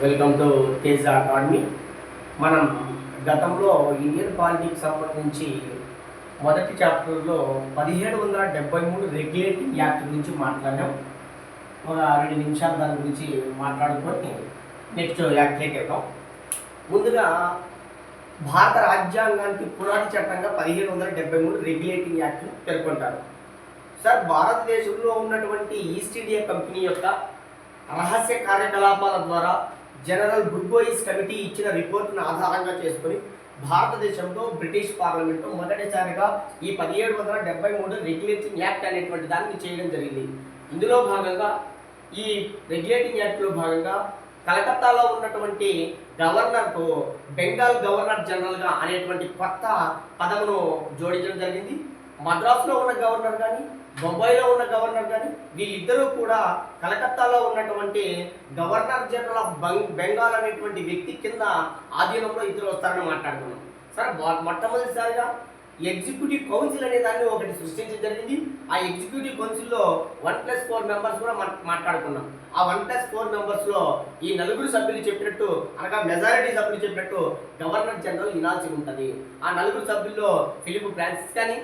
Welcome to Teja academy. మనం గతంలో Indian politics సంబంధించి మొదటి చాప్టర్లో 1773 రెగ్యులేటింగ్ యాక్ట్ గురించి మాట్లాడాం. ఒక 2 నిమిషాలు దాని గురించి మాట్లాడుకొని నెక్స్ట్ యాక్ట్లోకి వెళ్దాం. ముందుగా భారత రాజ్యాంగానికి పునాది చట్టంగా 1773 రెగ్యులేటింగ్ యాక్ట్ పేర్కొంటారు. సార్, భారతదేశంలో ఉన్నటువంటి ఈస్ట్ ఇండియా కంపెనీ యొక్క రహస్య కార్యకలాపాల ద్వారా జనరల్ బుర్గోయిస్ కమిటీ ఇచ్చిన రిపోర్టును ఆధారంగా చేసుకుని భారతదేశంలో బ్రిటిష్ పార్లమెంటు మొదటిసారిగా ఈ 1773 రెగ్యులేటింగ్ యాక్ట్ అనేటువంటి దాన్ని చేయడం జరిగింది. ఇందులో భాగంగా ఈ రెగ్యులేటింగ్ యాక్ట్లో భాగంగా కలకత్తాలో ఉన్నటువంటి గవర్నర్కు బెంగాల్ గవర్నర్ జనరల్గా అనేటువంటి కొత్త పదమును జోడించడం జరిగింది. మద్రాసులో ఉన్న గవర్నర్ కానీ బొంబాయిలో ఉన్న గవర్నర్ కానీ వీళ్ళిద్దరూ కూడా కలకత్తాలో ఉన్నటువంటి గవర్నర్ జనరల్ ఆఫ్ బెంగాల్ అనేటువంటి వ్యక్తి కింద ఆధీనంలో ఇద్దరు వస్తారని మాట్లాడుకున్నాం. సార్, మొట్టమొదటిసారిగా ఎగ్జిక్యూటివ్ కౌన్సిల్ అనే దాన్ని ఒకటి సృష్టించడం జరిగింది. ఆ ఎగ్జిక్యూటివ్ కౌన్సిల్లో 1+4 మెంబర్స్ కూడా మాట్లాడుకున్నాం. ఆ 1+4 మెంబర్స్లో ఈ 4 సభ్యులు చెప్పినట్టు, అనగా మెజారిటీ సభ్యులు చెప్పినట్టు గవర్నర్ జనరల్ వినాల్సి ఉంటుంది. ఆ 4 సభ్యుల్లో ఫిలిప్ ఫ్రాన్సిస్ కానీ,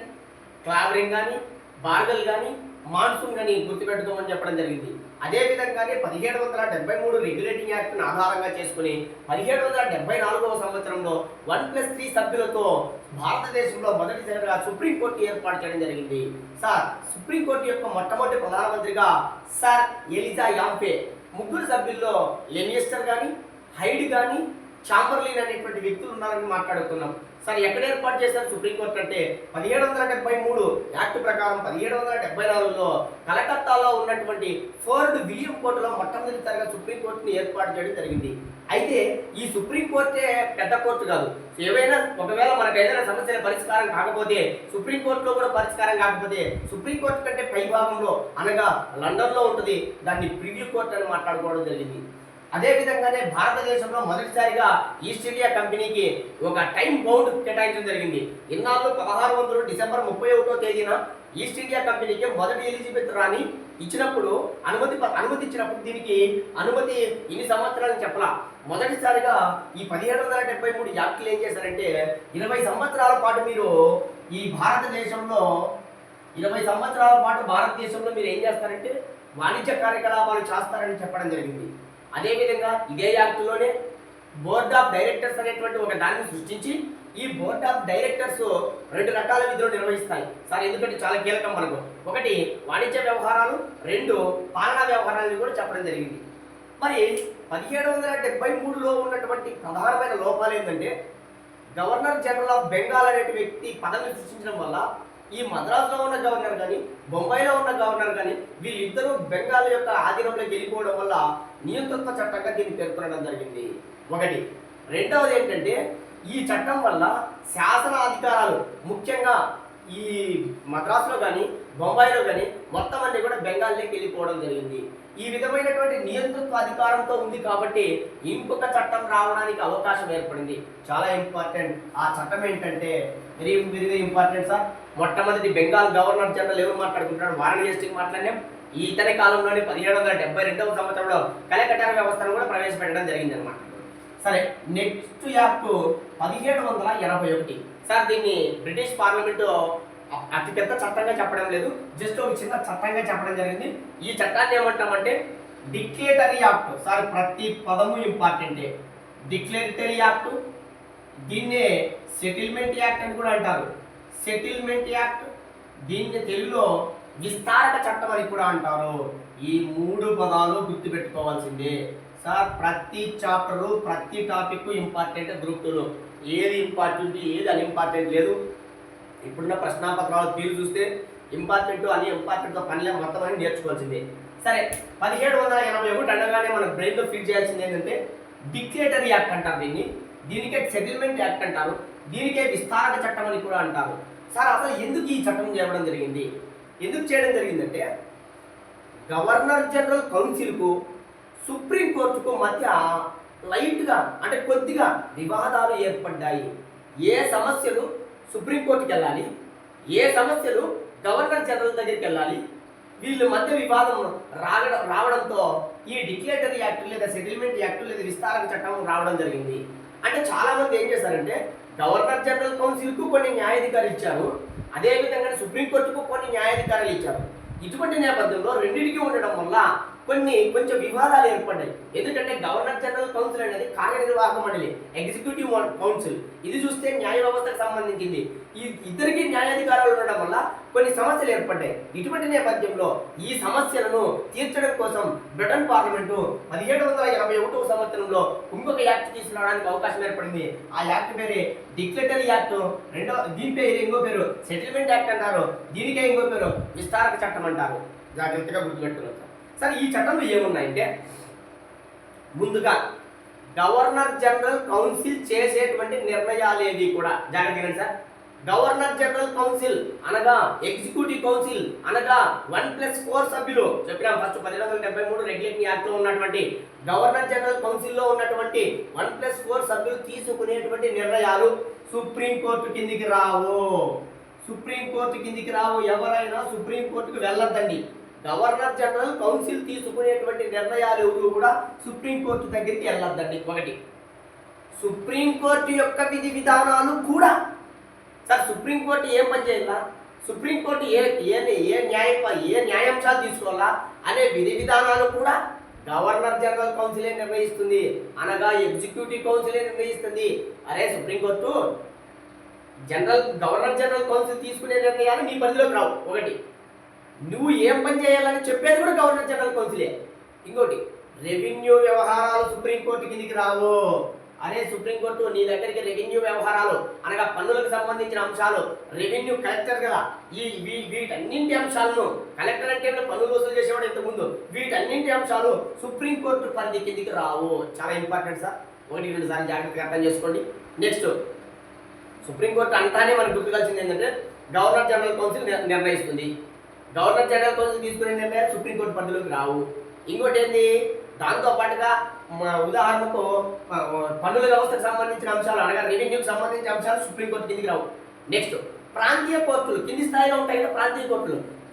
క్లావరింగ్ కానీ, బార్గల్ కానీ, మాన్సూన్ కానీ గుర్తుపెట్టుకోమని చెప్పడం జరిగింది. అదేవిధంగానే 1773 రెగ్యులేటింగ్ యాక్ట్ను ఆధారంగా చేసుకుని 1774వ సంవత్సరంలో 1+3 సభ్యులతో భారతదేశంలో మొదటిసారిగా సుప్రీంకోర్టు ఏర్పాటు చేయడం జరిగింది. సార్, సుప్రీంకోర్టు యొక్క మొట్టమొదటి ప్రధానమంత్రిగా సార్ ఎలిజా యాంపే, 3 సభ్యుల్లో లెమియస్టర్ కానీ, హైడ్ కానీ, చాంబర్లిన్ అనేటువంటి వ్యక్తులు ఉన్నారని మాట్లాడుకున్నాం. సార్, ఎక్కడ ఏర్పాటు చేశారు సుప్రీంకోర్టు అంటే 1773 యాక్ట్ ప్రకారం 1774లో కలకత్తాలో ఉన్నటువంటి ఫోర్ట్ విలియం కోర్టులో మొట్టమొదటిసారిగా సుప్రీంకోర్టుని ఏర్పాటు చేయడం జరిగింది. అయితే ఈ సుప్రీంకోర్టే పెద్ద కోర్టు కాదు. ఒకవేళ మనకు ఏదైనా సమస్యల పరిష్కారం కాకపోతే, సుప్రీంకోర్టులో కూడా పరిష్కారం కాకపోతే, సుప్రీంకోర్టు కంటే పై భాగంలో అనగా లండన్లో ఉంటుంది, దాన్ని ప్రివ్యూ కోర్టు అని మాట్లాడుకోవడం జరిగింది. అదేవిధంగానే భారతదేశంలో మొదటిసారిగా ఈస్ట్ ఇండియా కంపెనీకి ఒక టైం బౌండ్ కేటాయించడం జరిగింది. ఇన్నాళ్ళు 1600 డిసెంబర్ 31వ తేదీన ఈస్ట్ ఇండియా కంపెనీకి మొదటి ఎలిజబెత్ రాణి ఇచ్చినప్పుడు అనుమతి ఇచ్చినప్పుడు దీనికి అనుమతి ఇన్ని సంవత్సరాలని చెప్పలా. మొదటిసారిగా ఈ 1773 యాక్ట్లు ఏం చేశారంటే 20 సంవత్సరాల పాటు మీరు ఈ భారతదేశంలో 20 సంవత్సరాల పాటు భారతదేశంలో మీరు ఏం చేస్తారంటే వాణిజ్య కార్యకలాపాలు చేస్తారని చెప్పడం జరిగింది. అదేవిధంగా ఇదే యాక్ట్లోనే బోర్డ్ ఆఫ్ డైరెక్టర్స్ అనేటువంటి ఒక దాన్ని సృష్టించి ఈ బోర్డ్ ఆఫ్ డైరెక్టర్స్ 2 రకాల విధులు నిర్వహిస్తాయి. సార్, ఎందుకంటే చాలా కీలకం మనకు. ఒకటి వాణిజ్య వ్యవహారాలు, 2 పాలనా వ్యవహారాలను కూడా చెప్పడం జరిగింది. మరి 1773లో ఉన్నటువంటి ప్రధానమైన లోపాలు ఏంటంటే గవర్నర్ జనరల్ ఆఫ్ బెంగాల్ అనే వ్యక్తి పదవిని సృష్టించడం వల్ల ఈ మద్రాసులో ఉన్న గవర్నర్ కానీ, బొంబాయిలో ఉన్న గవర్నర్ కానీ వీళ్ళిద్దరూ బెంగాల్ యొక్క ఆధీనంలోకి వెళ్ళిపోవడం వల్ల నియంతృత్వ చట్టంగా దీన్ని పేర్కొనడం జరిగింది. ఒకటి. రెండవది ఏంటంటే ఈ చట్టం వల్ల శాసన అధికారాలు ముఖ్యంగా ఈ మద్రాసులో కానీ, బొంబాయిలో కానీ మొత్తం అన్ని కూడా బెంగాల్లోకి వెళ్ళిపోవడం జరిగింది. ఈ విధమైనటువంటి నియంతృత్వ అధికారంతో ఉంది కాబట్టి ఇంకొక చట్టం రావడానికి అవకాశం ఏర్పడింది. చాలా ఇంపార్టెంట్. ఆ చట్టం ఏంటంటే వెరీ వెరీ ఇంపార్టెంట్ సార్. మొట్టమొదటి బెంగాల్ గవర్నర్ జనరల్ ఎవరు మాట్లాడుకుంటాడు? వారణి హేస్టింగ్స్ మాట్లాడినాం. ఇతని కాలంలోని 1772వ సంవత్సరంలో కలకట్టా వ్యవస్థను కూడా ప్రవేశపెట్టడం జరిగింది అనమాట. సరే, నెక్స్ట్ యాక్ట్ 1781. సార్, దీన్ని బ్రిటిష్ పార్లమెంటు అతిపెద్ద చట్టంగా చెప్పడం లేదు, జస్ట్ ఒక చిన్న చట్టంగా చెప్పడం జరిగింది. ఈ చట్టాన్ని ఏమంటామంటే డిక్లేటరీ యాక్ట్. సార్, ప్రతి పదము ఇంపార్టెంటే. డిక్లేటరీ యాక్ట్, దీన్నే సెటిల్మెంట్ యాక్ట్ అని కూడా అంటారు. సెటిల్మెంట్ యాక్ట్, దీన్ని తెలుగులో విస్తారక చట్టం అని కూడా అంటారు. ఈ 3 పదాలు గుర్తుపెట్టుకోవాల్సిందే. సార్, ప్రతి చాప్టరు ప్రతి టాపిక్ ఇంపార్టెంట్. గ్రూప్ 2లో ఏది ఇంపార్టెంట్ ఏది అన్ఇంపార్టెంట్ లేదు. ఇప్పుడున్న ప్రశ్నాపత్రాలు తీరు చూస్తే ఇంపార్టెంట్ అని ఇంపార్టెంట్తో పనిలే మొత్తం అని నేర్చుకోవాల్సిందే. సరే, 1781 అనగానే మన బ్రెయిన్లో ఫీల్ చేయాల్సింది ఏంటంటే డిక్లేటరీ యాక్ట్ అంటారు దీన్ని. దీనికే సెటిల్మెంట్ యాక్ట్ అంటారు. దీనికే విస్తారక చట్టం అని కూడా అంటారు. సార్, అసలు ఎందుకు ఈ చట్టం చేయడం జరిగింది? ఎందుకు చేయడం జరిగిందంటే గవర్నర్ జనరల్ కౌన్సిల్కు సుప్రీంకోర్టుకు మధ్య లైట్గా అంటే కొద్దిగా వివాదాలు ఏర్పడ్డాయి. ఏ సమస్యలు సుప్రీంకోర్టుకి వెళ్ళాలి, ఏ సమస్యలు గవర్నర్ జనరల్ దగ్గరికి వెళ్ళాలి, వీళ్ళ మధ్య వివాదం రావడంతో ఈ డిక్లేటరీ యాక్ట్ లేదా సెటిల్మెంట్ యాక్ట్ లేదా విస్తారక చట్టం రావడం జరిగింది. అంటే చాలా మంది ఏం చేశారంటే గవర్నర్ జనరల్ కౌన్సిల్కు కొన్ని న్యాయాధికారులు ఇచ్చారు, అదేవిధంగా సుప్రీంకోర్టుకు కొన్ని న్యాయాధికారులు ఇచ్చారు. ఇటువంటి నేపథ్యంలో రెండింటికి ఉండడం వల్ల కొంచెం వివాదాలు ఏర్పడ్డాయి. ఎందుకంటే గవర్నర్ జనరల్ కౌన్సిల్ అనేది కార్యనిర్వాహక మండలి, ఎగ్జిక్యూటివ్ కౌన్సిల్. ఇది చూస్తే న్యాయ వ్యవస్థకు సంబంధించింది. ఈ ఇద్దరికి న్యాయాధికారాలు ఉండడం వల్ల కొన్ని సమస్యలు ఏర్పడ్డాయి. ఇటువంటి నేపథ్యంలో ఈ సమస్యలను తీర్చడం కోసం బ్రిటన్ పార్లమెంటు 1781వ సంవత్సరంలో ఇంకొక యాక్ట్ తీసుకురావడానికి అవకాశం ఏర్పడింది. ఆ యాక్ట్ పేరే డిక్లరేటరీ యాక్ట్. దీని పేరు ఇంకో పేరు సెటిల్మెంట్ యాక్ట్ అంటారు. దీనికే ఇంకో పేరు విస్తారక చట్టం అంటారు. జాగ్రత్తగా గుర్తుపెట్టుకోవచ్చు. సరే, ఈ చట్టంలో ఏమున్నాయంటే ముందుగా గవర్నర్ జనరల్ కౌన్సిల్ చేసేటువంటి నిర్ణయాలేవి కూడా జాగ్రత్తగా సార్. గవర్నర్ జనరల్ కౌన్సిల్ అనగా ఎగ్జిక్యూటివ్ కౌన్సిల్ అనగా 1+4 సభ్యులు చెప్పినాం. ఫస్ట్ 1773 రెగ్యులేటింగ్ యాక్ట్ లో ఉన్నటువంటి గవర్నర్ జనరల్ కౌన్సిల్ లో ఉన్నటువంటి 1+4 సభ్యులు తీసుకునేటువంటి నిర్ణయాలు సుప్రీంకోర్టు కిందికి రావు. సుప్రీంకోర్టు కిందికి రావు. ఎవరైనా సుప్రీంకోర్టుకు వెళ్ళొద్దండి. గవర్నర్ జనరల్ కౌన్సిల్ తీసుకునేటువంటి నిర్ణయాలు ఎవరు కూడా సుప్రీంకోర్టు దగ్గరికి వెళ్ళొద్దండి. ఒకటి, సుప్రీంకోర్టు యొక్క విధి విధానాలు కూడా సార్ సుప్రీంకోర్టు ఏం పని చేయాలా, సుప్రీంకోర్టు ఏ న్యాయాంశాలు తీసుకోవాలా అనే విధి విధానాలు కూడా గవర్నర్ జనరల్ కౌన్సిలే నిర్ణయిస్తుంది, అనగా ఎగ్జిక్యూటివ్ కౌన్సిలే నిర్ణయిస్తుంది. అరే సుప్రీంకోర్టు గవర్నర్ జనరల్ కౌన్సిల్ తీసుకునే నిర్ణయాలు నీ పరిధిలోకి రావు. ఒకటి, నువ్వు ఏం పని చేయాలని చెప్పేది కూడా గవర్నర్ జనరల్ కౌన్సిలే. ఇంకోటి, రెవెన్యూ వ్యవహారాలు సుప్రీంకోర్టు కిందికి రావు. అరే సుప్రీంకోర్టు నీ దగ్గరికి రెవెన్యూ వ్యవహారాలు అనగా పన్నులకు సంబంధించిన అంశాలు, రెవెన్యూ కలెక్టర్ కదా, వీటన్నింటి అంశాలను, కలెక్టర్ అంటే పన్నులు వసూలు చేసేవాడు ఇంతకుముందు, వీటన్నింటి అంశాలు సుప్రీంకోర్టు పరిధి కిందికి రావు. చాలా ఇంపార్టెంట్ సార్. 1-2 సార్లు జాగ్రత్తగా అర్థం చేసుకోండి. నెక్స్ట్, సుప్రీంకోర్టు అంటానే మనకు గుర్తుకాల్సింది ఏంటంటే గవర్నర్ జనరల్ కౌన్సిల్ నిర్ణయిస్తుంది. గవర్నర్ జనరల్ కౌన్సిల్ తీసుకునే నిర్ణయాలు సుప్రీంకోర్టు పరిధిలోకి రావు. ఇంకోటి ఏంది, దాంతో పాటుగా ఉదాహరణకు పన్నుల వ్యవస్థకు సంబంధించిన అంశాలు అనగా రెవెన్యూకి సంబంధించిన అంశాలు సుప్రీంకోర్టు కిందికి రావు. నెక్స్ట్, ప్రాంతీయ కోర్టులు కింది స్థాయిలో ఉంటాయి కదా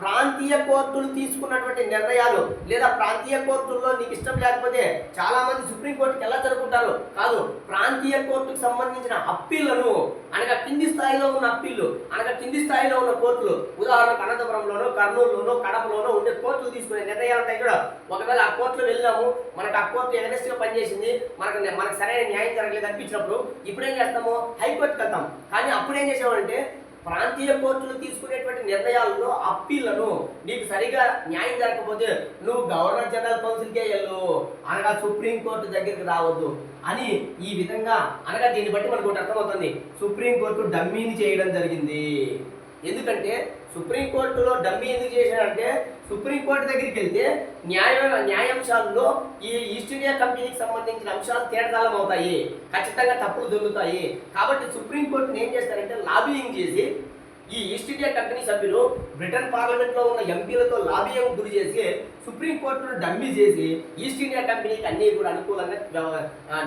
ప్రాంతీయ కోర్టులు తీసుకున్నటువంటి నిర్ణయాలు లేదా ప్రాంతీయ కోర్టుల్లో నీకు ఇష్టం లేకపోతే చాలా మంది సుప్రీంకోర్టుకి ఎలా జరుపుకుంటారు కాదు, ప్రాంతీయ కోర్టుకు సంబంధించిన అప్పీళ్లను అనగా కింది స్థాయిలో ఉన్న అప్పీళ్లు అనగా కింది స్థాయిలో ఉన్న కోర్టులు, ఉదాహరణకు అనంతపురంలోనో కర్నూలులోనో కడపలోనో ఉండే కోర్టులు తీసుకునే నిర్ణయాలు ఉంటాయి కూడా. ఒకవేళ ఆ కోర్టులో వెళ్ళినాము, మనకు ఆ కోర్టు ఎగనెస్ట్గా పనిచేసింది, మనకు సరైన న్యాయం జరగలేదు అనిపించినప్పుడు ఇప్పుడు ఏం చేస్తాము, హైకోర్టుకి వెళ్తాం. కానీ అప్పుడు ఏం చేసామంటే ప్రాంతీయ కోర్టులు తీసుకునేటువంటి నిర్ణయాల్లో అప్పీళ్లను నీకు సరిగా న్యాయం జరగకపోతే నువ్వు గవర్నర్ జనరల్ కౌన్సిల్కే వెళ్ళు, అనగా సుప్రీంకోర్టు దగ్గరికి రావద్దు అని ఈ విధంగా అనగా దీన్ని బట్టి మనకు అర్థమవుతుంది సుప్రీంకోర్టు డమ్మీని చేయడం జరిగింది. ఎందుకంటే సుప్రీంకోర్టులో డమ్మీ ఎందుకు చేశాడంటే సుప్రీంకోర్టు దగ్గరికి వెళ్తే న్యాయాంశాల్లో ఈ ఈస్ట్ ఇండియా కంపెనీకి సంబంధించిన అంశాలు తేటతలం అవుతాయి, ఖచ్చితంగా తప్పులు దొరుకుతాయి. కాబట్టి సుప్రీంకోర్టుని ఏం చేస్తారంటే లాబియింగ్ చేసి ఈ ఈస్ట్ ఇండియా కంపెనీ సభ్యులు బ్రిటన్ పార్లమెంట్లో ఉన్న ఎంపీలతో లాబియింగ్ గురి చేసి సుప్రీంకోర్టును డమ్మీ చేసి ఈస్ట్ ఇండియా కంపెనీకి అన్ని కూడా అనుకూలంగా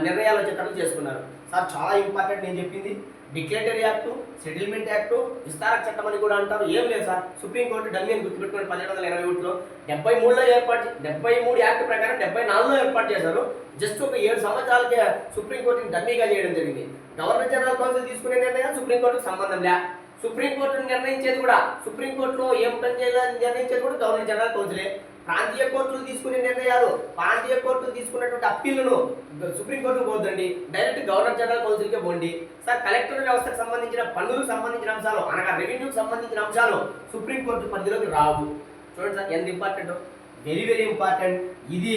నిర్ణయాలు వచ్చేటట్లు చేసుకున్నారు. సార్ చాలా ఇంపార్టెంట్ నేను చెప్పింది. డిక్లరేటరీ యాక్టు, సెటిల్మెంట్ యాక్టు, విస్తారక చట్టం అని కూడా అంటారు. ఏం లేదు సార్, సుప్రీంకోర్టు డమ్మీ అని గుర్తుపెట్టుకుని 1781లో 73లో 73 యాక్ట్ ప్రకారం 74లో ఏర్పాటు చేశారు. జస్ట్ ఒక 7 సంవత్సరాలకే సుప్రీంకోర్టుని డమ్మీగా చేయడం జరిగింది. గవర్నర్ జనరల్ కౌన్సిల్ తీసుకునే నిర్ణయాలు సుప్రీంకోర్టుకు సంబంధం లే. సుప్రీంకోర్టును నిర్ణయించేది కూడా సుప్రీంకోర్టులో ఏం పని చేయాలని నిర్ణయించేది కూడా గవర్నర్ జనరల్ కౌన్సిలే. ప్రాంతీయ కోర్టులు తీసుకునే నిర్ణయాలు, ప్రాంతీయ కోర్టులు తీసుకున్నటువంటి అప్పీళ్లను సుప్రీంకోర్టుకు పోద్దండి, డైరెక్ట్ గవర్నర్ జనరల్ కౌన్సిల్కే పోండి. సార్ కలెక్టర్ వ్యవస్థకు సంబంధించిన పన్నులకు సంబంధించిన అంశాలు అనగా రెవెన్యూకి సంబంధించిన అంశాలు సుప్రీంకోర్టు పరిధిలోకి రావు. చూడండి సార్ ఎంత ఇంపార్టెంట్, వెరీ ఇంపార్టెంట్. ఇది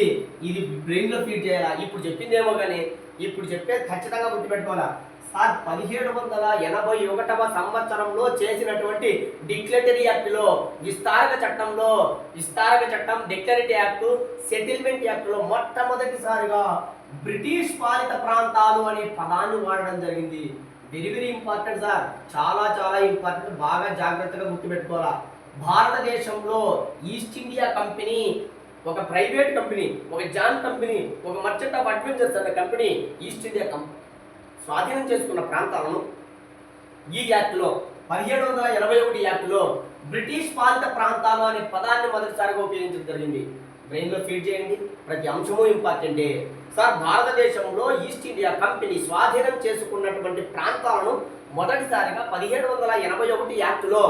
బ్రెయిన్లో ఫీడ్ చేయాలా. ఇప్పుడు చెప్పిందేమో కానీ ఇప్పుడు చెప్పేది ఖచ్చితంగా గుర్తుపెట్టుకోవాలా. సార్ 1781వ సంవత్సరంలో చేసినటువంటి డిక్లరేటరీ యాక్ట్లో విస్తారక చట్టం, డిక్లరేటరీ యాక్ట్, సెటిల్మెంట్ యాక్ట్లో మొట్టమొదటిసారిగా బ్రిటిష్ పాలిత ప్రాంతాలు అనే పదాన్ని వాడడం జరిగింది. వెరీ ఇంపార్టెంట్ సార్, చాలా ఇంపార్టెంట్. బాగా జాగ్రత్తగా గుర్తుపెట్టుకోవాలా. భారతదేశంలో ఈస్ట్ ఇండియా కంపెనీ ఒక ప్రైవేట్ కంపెనీ, ఒక జాన్ కంపెనీ, ఒక మర్చెంట్ ఆఫ్ అడ్వెంచర్స్ అనే కంపెనీ ఈస్ట్ ఇండియా స్వాధీనం చేసుకున్న ప్రాంతాలను ఈ యాక్ట్లో 1781 యాక్టులో బ్రిటిష్ పాలిత ప్రాంతాలు అనే పదాన్ని మొదటిసారిగా ఉపయోగించడం జరిగింది. బ్రెయిన్లో ఫీడ్ చేయండి, ప్రతి అంశము ఇంపార్టెంటే. సార్, భారతదేశంలో ఈస్ట్ ఇండియా కంపెనీ స్వాధీనం చేసుకున్నటువంటి ప్రాంతాలను మొదటిసారిగా 1781 యాక్టులో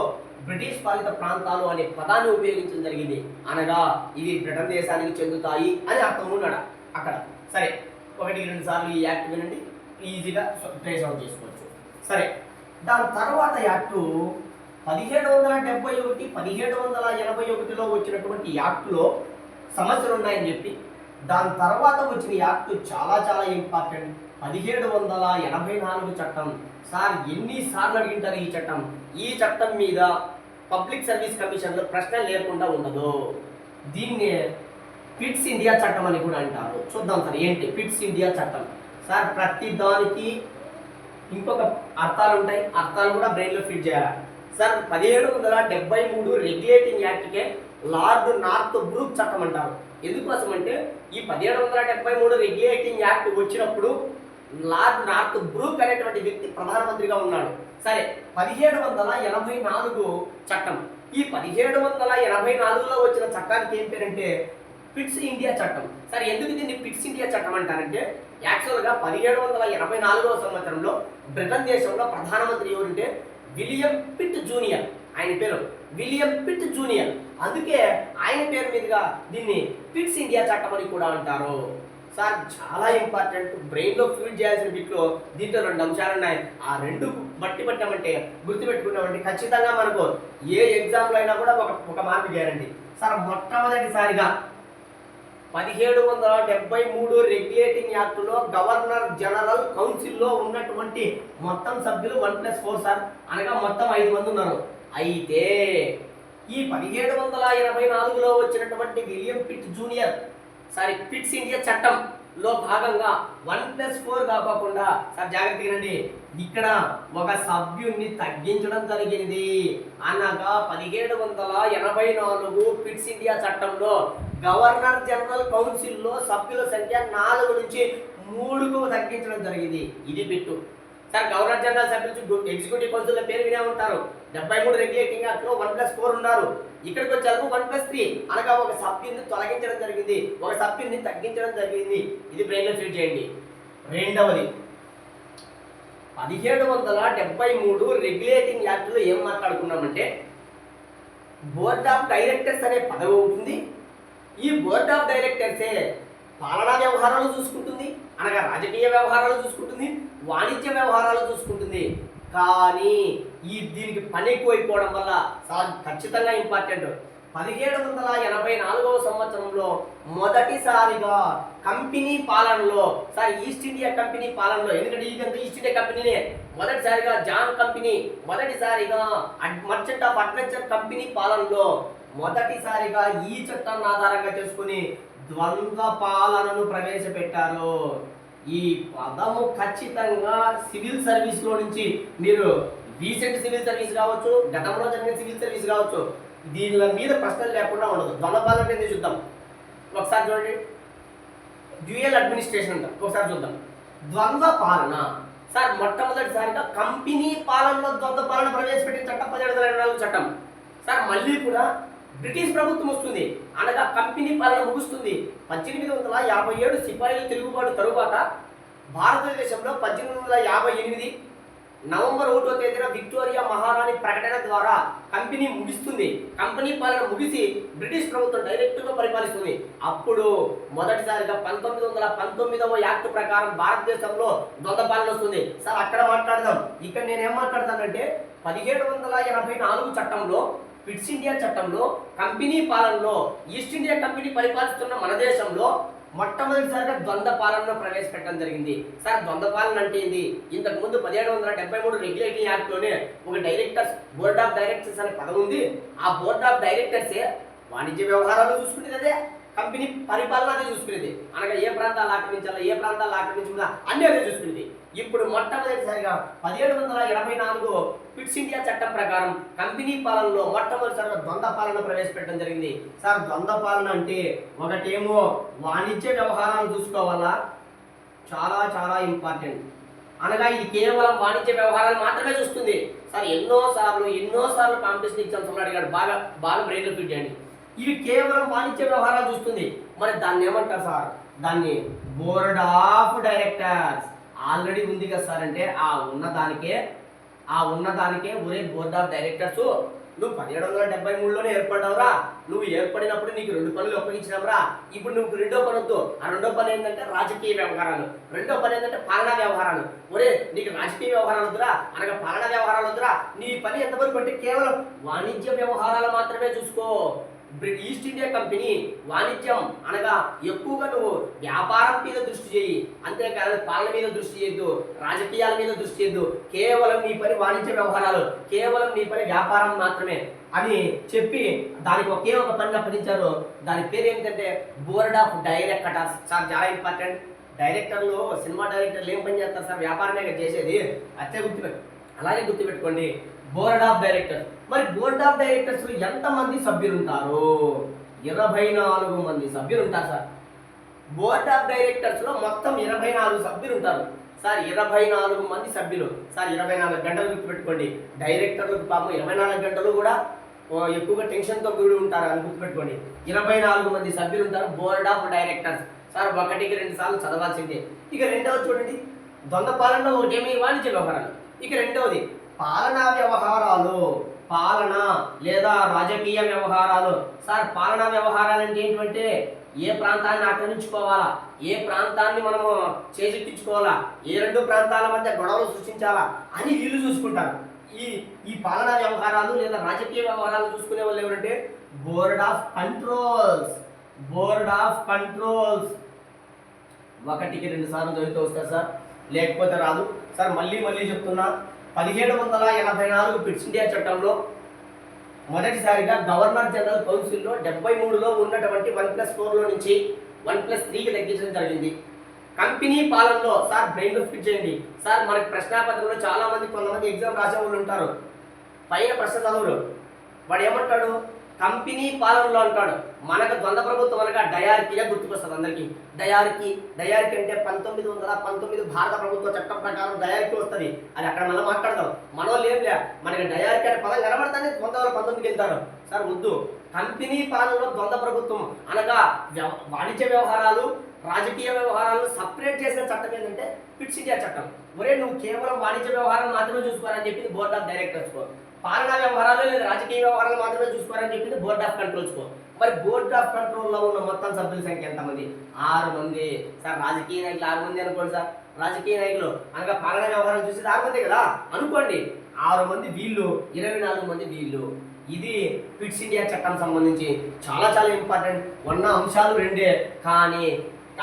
బ్రిటిష్ పాలిత ప్రాంతాలు అనే పదాన్ని ఉపయోగించడం జరిగింది. అనగా ఇవి బ్రిటన్ దేశానికి చెందుతాయి అని అర్థం ఉన్నాడు అక్కడ. సరే, 1-2 సార్లు ఈ యాక్ట్ వినండి, ఈజీగా ట్రేస్ అవుట్ చేసుకోవచ్చు. సరే, దాని తర్వాత యాక్టు 1771, 1781లో వచ్చినటువంటి యాక్టులో సమస్యలు ఉన్నాయని చెప్పి దాని తర్వాత వచ్చిన యాక్ట్ చాలా చాలా ఇంపార్టెంట్. 1784 చట్టం. సార్, ఎన్నిసార్లు అడిగింటారు ఈ చట్టం? ఈ చట్టం మీద పబ్లిక్ సర్వీస్ కమిషన్లో ప్రశ్న లేకుండా ఉండదు. దీన్ని పిట్స్ ఇండియా చట్టం అని కూడా అంటారు. చూద్దాం సార్, ఏంటి పిట్స్ ఇండియా చట్టం? సార్, ప్రతి దానికి ఇంకొక అర్థాలు ఉంటాయి, అర్థాలు కూడా బ్రెయిన్లో ఫిట్ చేయాలి. సార్, 1773 రెగ్యులేటింగ్ యాక్ట్కే లార్డ్ నార్త్ బ్రూక్ చట్టం అంటారు. ఎందుకోసం అంటే ఈ 1773 రెగ్యులేటింగ్ యాక్ట్ వచ్చినప్పుడు లార్డ్ నార్త్ బ్రూక్ అనేటువంటి వ్యక్తి ప్రధానమంత్రిగా ఉన్నాడు. సరే, 1784 చట్టం. ఈ 1784లో వచ్చిన చట్టానికి ఏం పేరంటే పిట్స్ ఇండియా చట్టం. సరే, ఎందుకు దీన్ని పిట్స్ ఇండియా చట్టం అంటారంటే యాక్చువల్గా 1784వ సంవత్సరంలో బ్రిటన్ దేశంలో ప్రధానమంత్రి ఎవరంటే విలియం పిట్ జూనియర్. ఆయన పేరు విలియం పిట్ జూనియర్. అందుకే ఆయన పేరు మీదుగా దీన్ని పిట్స్ ఇండియా చట్టం అని కూడా అంటారు. సార్, చాలా ఇంపార్టెంట్, బ్రెయిన్లో ఫీడ్ చేయాల్సిన బిట్లో దీంట్లో 2 అంశాలు ఉన్నాయి. ఆ 2 బట్టి పట్టామంటే, గుర్తుపెట్టుకున్నామంటే ఖచ్చితంగా మనకు ఏ ఎగ్జామ్లో అయినా కూడా ఒక మార్పు గ్యారంటీ. సార్, మొట్టమొదటిసారిగా 1773 రెగ్యులేటింగ్ యాక్టులో గవర్నర్ జనరల్ కౌన్సిల్లో ఉన్నటువంటి మొత్తం సభ్యులు 1+4 సార్, అనగా మొత్తం 5 మంది ఉన్నారు. అయితే ఈ 1784లో వచ్చినటువంటి William Pitt junior Pitt's India చట్టంలో భాగంగా 1+4 కాకుండా సార్ జాగ్రత్తగా వినండి, ఇక్కడ ఒక సభ్యుణ్ణి తగ్గించడం జరిగింది. అనగా 1784 పిట్స్ ఇండియా చట్టంలో గవర్నర్ జనరల్ కౌన్సిల్లో సభ్యుల సంఖ్య 4 నుంచి 3కు తగ్గించడం జరిగింది. ఇది బిట్టు. సార్, గవర్నర్ జనరల్ సభ్యులు ఎగ్జిక్యూటివ్ కౌన్సిల్ పేరు వినే ఉంటారు. 73 రెగ్యులేటింగ్ యాక్ట్లో 1+4 ఉన్నారు. ఇక్కడికి వచ్చారు 1+3, అనగా ఒక సభ్యుని తొలగించడం జరిగింది, ఒక సభ్యుని తగ్గించడం జరిగింది. ఇది బ్రెయిన్లో ఫీడ్ చేయండి. రెండవది, 1773 రెగ్యులేటింగ్ యాక్ట్లో ఏం మాట్లాడుకున్నామంటే బోర్డ్ ఆఫ్ డైరెక్టర్స్ అనే పదవి ఉంటుంది. ఈ బోర్డ్ ఆఫ్ డైరెక్టర్సే పాలనా వ్యవహారాలు చూసుకుంటుంది, అనగా రాజకీయ వ్యవహారాలు చూసుకుంటుంది, వాణిజ్య వ్యవహారాలు చూసుకుంటుంది. కానీ దీనికి పని ఎక్కువైపోవడం వల్ల సార్ ఖచ్చితంగా ఇంపార్టెంట్, 1784వ సంవత్సరంలో మొదటిసారిగా కంపెనీ పాలనలో సార్ ఈస్ట్ ఇండియా కంపెనీ పాలనలో, ఎందుకంటే ఇదంతా ఈస్ట్ ఇండియా కంపెనీనే, మొదటిసారిగా జాన్ కంపెనీ, మొదటిసారిగా మర్చెంట్ ఆఫ్ అడ్వెంచర్ కంపెనీ పాలనలో మొదటిసారిగా ఈ చట్టాన్ని ఆధారంగా చేసుకుని ద్వంద్వ పాలనను ప్రవేశపెట్టారు. ఈ పదము ఖచ్చితంగా సివిల్ సర్వీస్లో నుంచి మీరు రీసెంట్ సివిల్ సర్వీస్ కావచ్చు, గతంలో జరిగిన సివిల్ సర్వీస్ కావచ్చు, దీనిల మీద ప్రశ్నలు లేకుండా ఉండదు. ద్వంద్వ పాలన అంటే చూద్దాం ఒకసారి చూడండి. డ్యూయల్ అడ్మినిస్ట్రేషన్ అంట, ఒకసారి చూద్దాం. ద్వంద్వ పాలన సార్, మొట్టమొదటిసారిగా కంపెనీ పాలనలో ద్వంద్వ పాలన ప్రవేశపెట్టిన చట్టం 1784 చట్టం. సార్, మళ్ళీ కూడా బ్రిటిష్ ప్రభుత్వం వస్తుంది, అనగా కంపెనీ పాలన ముగుస్తుంది. 1857 సిపాయిల తిరుగుబాటు తరువాత భారతదేశంలో 1858 నవంబర్ 1వ తేదీన విక్టోరియా మహారాణి ప్రకటన ద్వారా కంపెనీ ముగిస్తుంది. కంపెనీ పాలన ముగిసి బ్రిటిష్ ప్రభుత్వం డైరెక్ట్గా పరిపాలిస్తుంది. అప్పుడు మొదటిసారిగా 1919వ యాక్ట్ ప్రకారం భారతదేశంలో ద్వంద్వ పాలన వస్తుంది. సార్, అక్కడ మాట్లాడదాం. ఇక్కడ నేనేం మాట్లాడతానంటే 1784 చట్టంలో, పిట్స్ ఇండియా చట్టంలో, కంపెనీ పాలనలో ఈస్ట్ ఇండియా కంపెనీ పరిపాలిస్తున్న మన దేశంలో మొట్టమొదటిసారిగా ద్వంద్వ పాలనను ప్రవేశపెట్టడం జరిగింది. సార్, ద్వంద్వ పాలన అంటే ఏంది? ఇంతకు ముందు 1773 రెగ్యులేటింగ్ యాక్ట్లోనే ఒక డైరెక్టర్స్, బోర్డ్ ఆఫ్ డైరెక్టర్స్ అనే పదం ఉంది. ఆ బోర్డ్ ఆఫ్ డైరెక్టర్సే వాణిజ్య వ్యవహారాలు చూసుకునేది, అదే కంపెనీ పరిపాలన అదే చూసుకునేది, అనగా ఏ ప్రాంతాలు ఆక్రమించాలా, ఏ ప్రాంతాలు ఆక్రమించాలా అన్నీ అదే చూసుకునేది. ఇప్పుడు మొట్టమొదటిసారిగా 1784 పిట్స్ ఇండియా చట్టం ప్రకారం కంపెనీ పాలనలో మొట్టమొదటిసారిగా ద్వంద్వ పాలన ప్రవేశపెట్టడం జరిగింది. సార్, ద్వంద్వ పాలన అంటే ఒకటేమో వాణిజ్య వ్యవహారాలు చూసుకోవాలా, చాలా చాలా ఇంపార్టెంట్. అనగా ఇది కేవలం వాణిజ్య వ్యవహారాలు మాత్రమే చూస్తుంది. సార్ ఎన్నోసార్లు కాంపిటీషన్ ఎగ్జామ్స్ అడిగాడు, బాగా బాగా బ్రెయిన్లో ఫిట్ చేయండి. ఇవి కేవలం వాణిజ్య వ్యవహారాలు చూస్తుంది. మరి దాన్ని ఏమంటారు సార్? దాన్ని బోర్డ్ ఆఫ్ డైరెక్టర్స్. ఆల్రెడీ ఉంది కదా సార్ అంటే ఆ ఉన్నదానికే ఒరే బోర్డ్ ఆఫ్ డైరెక్టర్స్, నువ్వు 1773లోనే ఏర్పడ్డావురా, నువ్వు ఏర్పడినప్పుడు నీకు 2 పనులు అప్పగించినావురా, ఇప్పుడు నువ్వు రెండో పని వద్దు. ఆ రెండో పని ఏంటంటే రాజకీయ వ్యవహారాలు, రెండో పని ఏంటంటే పాలనా వ్యవహారాలు. ఒరే నీకు రాజకీయ వ్యవహారాలు వద్దురా, అనగా పాలనా వ్యవహారాలు వద్దురా, నీ పని ఎంతవరకు అంటే కేవలం వాణిజ్య వ్యవహారాలు మాత్రమే చూసుకో. ఈస్ట్ ఇండియా కంపెనీ వాణిజ్యం అనగా ఎక్కువగా నువ్వు వ్యాపారం మీద దృష్టి చేయి, అంతేకాదు పాలన మీద దృష్టి చేయొద్దు, రాజకీయాల మీద దృష్టి చేయొద్దు, కేవలం నీ పని వాణిజ్య వ్యవహారాలు, కేవలం నీ పని వ్యాపారం మాత్రమే అని చెప్పి దానికి ఒకే ఒక పని అప్పగించారు. దాని పేరు ఏంటంటే బోర్డ్ ఆఫ్ డైరెక్టర్స్. సార్ చాలా ఇంపార్టెంట్. డైరెక్టర్లు, సినిమా డైరెక్టర్లు ఏం పని చేస్తారు సార్? వ్యాపారమే చేసేది. అలాగే గుర్తుపెట్టుకోండి, బోర్డ్ ఆఫ్ డైరెక్టర్స్. మరి బోర్డ్ ఆఫ్ డైరెక్టర్స్ ఎంతమంది సభ్యులు ఉంటారు? 24 మంది సభ్యులు ఉంటారు సార్. బోర్డ్ ఆఫ్ డైరెక్టర్స్ లో మొత్తం 24 సభ్యులు ఉంటారు సార్. 24 మంది సభ్యులు సార్. 24 గంటలు గుర్తుపెట్టుకోండి. డైరెక్టర్లకు పాపం 24 గంటలు కూడా ఎక్కువగా టెన్షన్తో కూడి ఉంటారు అని గుర్తుపెట్టుకోండి. 24 మంది సభ్యులు ఉంటారు బోర్డ్ ఆఫ్ డైరెక్టర్స్ సార్. 1కి 2 సార్లు చదవాల్సిందే. ఇక రెండవది చూడండి, ద్వంద్వ పాలనలో ఒకటేమి వాణిజ్య వ్యవహారాలు. ఇక రెండవది పాలనా వ్యవహారాలు, పాలన లేదా రాజకీయ వ్యవహారాలు. సార్ పాలనా వ్యవహారాలు అంటే ఏంటంటే ఏ ప్రాంతాన్ని ఆక్రమించుకోవాలా, ఏ ప్రాంతాన్ని మనము చేజెక్కించుకోవాలా, ఏ 2 ప్రాంతాల మధ్య గొడవలు సృష్టించాలా అని వీళ్ళు చూసుకుంటారు. ఈ పాలనా వ్యవహారాలు లేదా రాజకీయ వ్యవహారాలు చూసుకునే వాళ్ళు ఎవరంటే board of controls. Board of controls 1కి 2 సార్లు చదువుతూ వస్తారు సార్, లేకపోతే రాదు సార్. మళ్ళీ చెప్తున్నా, 1784 పిట్స్ ఇండియా చట్టంలో మొదటిసారిగా గవర్నర్ జనరల్ కౌన్సిల్లో 73లో ఉన్నటువంటి 1+4లో నుంచి 1+3కి తగ్గించడం జరిగింది. కంపెనీ పాలనలో సార్ బ్రెయిన్లో ఫిట్ చేయండి సార్. మనకి ప్రశ్నాపత్రంలో కొంతమంది ఎగ్జామ్ రాసే వాళ్ళు ఉంటారు, పైన ప్రశ్న చదువురు, వాడు ఏమంటాడు కంపెనీ పాలనలో అంటాడు. మనకు ద్వంద్వ ప్రభుత్వం అనగా డయార్కీగా గుర్తుకొస్తుంది అందరికీ. డయార్కీ అంటే 1919 భారత ప్రభుత్వ చట్టం ప్రకారం డయార్కీ వస్తుంది. అది అక్కడ మనం మాట్లాడతాం. మనోళ్ళు ఏం లే, మనకి డయార్కీ అనే పదం కనబడతానే 1919కి వెళ్తారు సార్. వద్దు, కంపెనీ పాలనలో ద్వంద్వ ప్రభుత్వం అనగా వాణిజ్య వ్యవహారాలు, రాజకీయ వ్యవహారాలను సపరేట్ చేసిన చట్టం ఏంటంటే పిట్స్ ఇండియా చట్టం. ఒరే నువ్వు కేవలం వాణిజ్య వ్యవహారం మాత్రమే చూసుకోవాలని చెప్పింది బోర్డ్ ఆఫ్ డైరెక్టర్స్ కో. పాలనా వ్యవహారాలు లేదా రాజకీయ వ్యవహారాలు మాత్రమే చూసుకోవాలని చెప్పింది బోర్డ్ ఆఫ్ కంట్రోల్స్ కో. మరి బోర్డ్ ఆఫ్ కంట్రోల్లో ఉన్న మొత్తం సభ్యుల సంఖ్య ఎంతమంది? 6 మంది సార్. రాజకీయ నాయకులు 6 మంది అనుకోండి సార్. రాజకీయ నాయకులు అనగా పాలనా వ్యవహారం చూసేది 6 మంది కదా అనుకోండి. 6 మంది వీళ్ళు, 24 మంది వీళ్ళు. ఇది పిట్స్ ఇండియా చట్టం సంబంధించి చాలా ఇంపార్టెంట్. ఉన్న అంశాలు 2 కానీ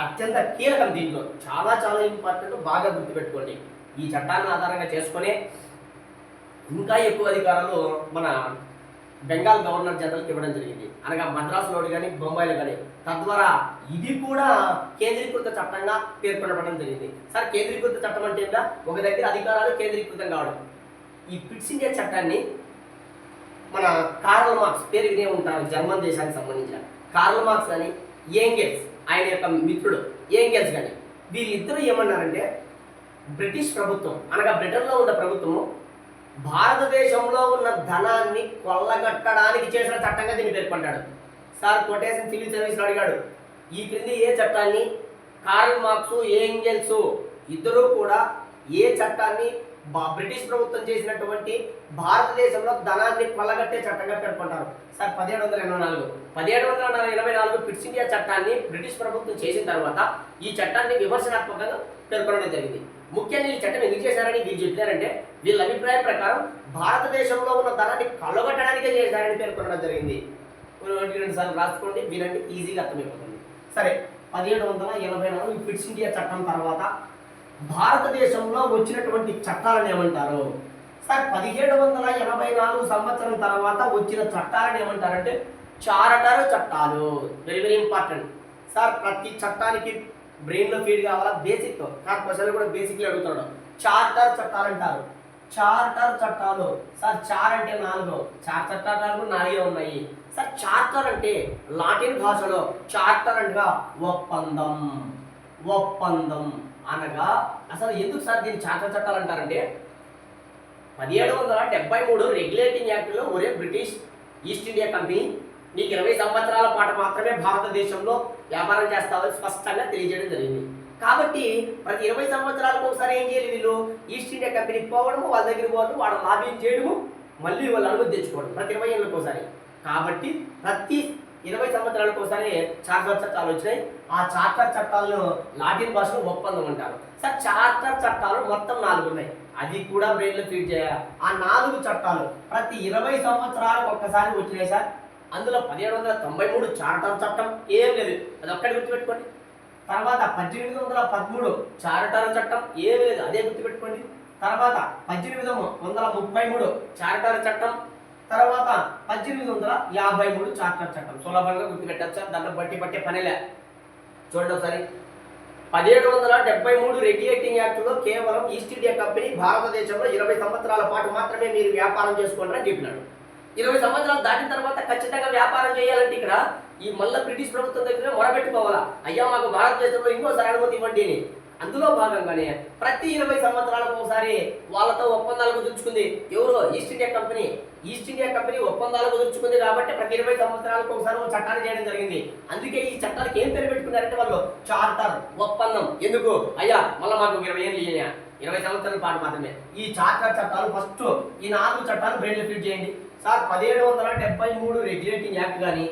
అత్యంత కీలకం. దీంట్లో చాలా ఇంపార్టెంట్, బాగా గుర్తుపెట్టుకోండి. ఈ చట్టాన్ని ఆధారంగా చేసుకునే ఇంకా ఎక్కువ అధికారాలు మన బెంగాల్ గవర్నర్ జనరల్కి ఇవ్వడం జరిగింది, అనగా మద్రాసులో కానీ బొంబాయిలో కానీ. తద్వారా ఇది కూడా కేంద్రీకృత చట్టంగా పేర్కొనబడడం జరిగింది సార్. కేంద్రీకృత చట్టం అంటే ఏంటా? ఒక దగ్గర అధికారాలు కేంద్రీకృతం కావడం. ఈ పిట్స్ ఇండియా చట్టాన్ని మన కార్ల్ మార్క్స్, పేరు వినే ఉంటారు, జర్మన్ దేశానికి సంబంధించిన కార్ల్ మార్క్స్ కానీ ఏంగెల్స్, ఆయన యొక్క మిత్రుడు ఏంగెల్స్ కానీ, వీళ్ళిద్దరూ ఏమన్నారంటే బ్రిటిష్ ప్రభుత్వం అనగా బ్రిటన్లో ఉన్న ప్రభుత్వము భారతదేశంలో ఉన్న ధనాన్ని కొల్లగట్టడానికి చేసిన చట్టంగా దీన్ని పేర్కొంటాడు సార్. కొటేషన్ సివిల్ సర్వీస్లో అడిగాడు, ఈ క్రింది ఏ చట్టాన్ని కార్ల్ మార్క్స్ ఏంగెల్స్ ఇద్దరూ కూడా ఏ చట్టాన్ని బ్రిటిష్ ప్రభుత్వం చేసినటువంటి భారతదేశంలో ధనాన్ని కొల్లగట్టే చట్టంగా పేర్కొంటారు సార్? 1784 పిట్స్ ఇండియా చట్టాన్ని బ్రిటిష్ ప్రభుత్వం చేసిన తర్వాత ఈ చట్టాన్ని విమర్శనాత్మకంగా పేర్కొనడం జరిగింది. ముఖ్యంగా ఈ చట్టం ఎందుకు చేశారని వీళ్ళు చెప్పారంటే వీళ్ళ అభిప్రాయం ప్రకారం భారతదేశంలో ఉన్న ధనాన్ని కొల్లగొట్టడానికే చేశారని పేర్కొనడం జరిగింది. 2 సార్లు రాసుకోండి, వినండి, ఈజీగా అర్థమైపోతుంది. సరే, 1784 పిట్స్ ఇండియా చట్టం తర్వాత భారతదేశంలో వచ్చినటువంటి చట్టాలను ఏమంటారు సార్? 1784 సంవత్సరం తర్వాత వచ్చిన చట్టాలను ఏమంటారంటే చార్టర్ చట్టాలు. Very important sir. ప్రతి చట్టానికి బ్రెయిన్లో ఫీడ్ కావాలా, బేసిక్ కాదు, క్వశ్చన్లు కూడా బేసిక్లీ అడుగుతున్నాడు. చార్టర్ చట్టాలు అంటారు. చార్టర్ చట్టాలు సార్. చార్ అంటే 4, చార్ చట్టాలు 4 ఉన్నాయి సార్. చార్టర్ అంటే లాటిన్ భాషలో చార్టర్ అంటే ఒప్పందం. అనగా అసలు ఎందుకు సార్ దీన్ని చార్టర్ చట్టాలు అంటారంటే 1773 రెగ్యులేటింగ్ యాక్ట్లో ఒరే బ్రిటిష్ ఈస్ట్ ఇండియా కంపెనీ నీకు 20 సంవత్సరాల పాటు మాత్రమే భారతదేశంలో వ్యాపారం చేస్తామని స్పష్టంగా తెలియజేయడం జరిగింది. కాబట్టి ప్రతి 20 సంవత్సరాలకు ఒకసారి ఏం చేయాలి వీళ్ళు ఈస్ట్ ఇండియా కంపెనీకి పోవడము, వాళ్ళ దగ్గరికి పోవడం, వాళ్ళ లాబింగ్ చేయడము, మళ్ళీ వాళ్ళు అనుమతి తెచ్చుకోవడం ప్రతి 20 ఏళ్ళకి ఒకసారి. కాబట్టి ప్రతి 20 సంవత్సరాలకు ఒకసారి చార్టర్ చట్టాలు వచ్చినాయి. ఆ చార్టర్ చట్టాలను లాటిన్ భాషలో ఒప్పందం అంటారు. సార్ చార్టర్ చట్టాలు మొత్తం 4 ఉన్నాయి. అది కూడా బ్రెయిన్లో ఫీడ్ చేయాలి. ఆ 4 చట్టాలు ప్రతి 20 సంవత్సరాలకు ఒక్కసారి వచ్చినాయి సార్. అందులో 1793 చార్టర్ చట్టం ఏం లేదు, అది ఒక్కటి గుర్తుపెట్టుకోండి. తర్వాత 1813 చార్టర్ చట్టం ఏమి లేదు, అదే గుర్తుపెట్టుకోండి. తర్వాత 1833 చార్టర్ చట్టం, తర్వాత 1853 చార్టర్ చట్టం. సులభంగా గుర్తుపెట్టచ్చు, దాంట్లో బట్టి పట్టే పనిలే. చూడండి ఒకసారి. 1773 రెగ్యులేటింగ్ యాక్ట్లో కేవలం ఈస్ట్ ఇండియా కంపెనీ భారతదేశంలో 20 సంవత్సరాల పాటు మాత్రమే మీరు వ్యాపారం చేసుకోండి అని చెప్పినాడు. 20 సంవత్సరాలు దాటిన తర్వాత ఖచ్చితంగా వ్యాపారం చేయాలంటే ఇక్కడ ఈ మళ్ళీ బ్రిటిష్ ప్రభుత్వం దగ్గర మొరబెట్టుకోవాలా, అయ్యా మాకు భారతదేశంలో ఇంకోసారి అనుమతి ఇవ్వండి అని. అందులో భాగంగానే ప్రతి 20 సంవత్సరాలకు ఒకసారి వాళ్ళతో ఒప్పందాలు కుదుర్చుకుంది. ఎవరో east India company. East India company ఒప్పందాలు కుదుర్చుకుంది కాబట్టి ప్రతి 20 సంవత్సరాలకు ఒకసారి ఒక చట్టాన్ని చేయడం జరిగింది. అందుకే ఈ చట్టాలకు ఏం పేరు పెట్టుకున్నారంటే వాళ్ళు చార్టర్, ఒప్పందం. ఎందుకు అయ్యా మళ్ళీ మాకు 20 ఏళ్ళు ఇయ్యా, 20 సంవత్సరాల పాటు మాత్రమే. ఈ చార్టర్ చట్టాలు ఫస్ట్ ఈ 4 చట్టాలు బ్రెయిన్లో ఫిట్ చేయండి సార్. 1773 రెగ్యులేటింగ్ యాక్ట్ కానీ,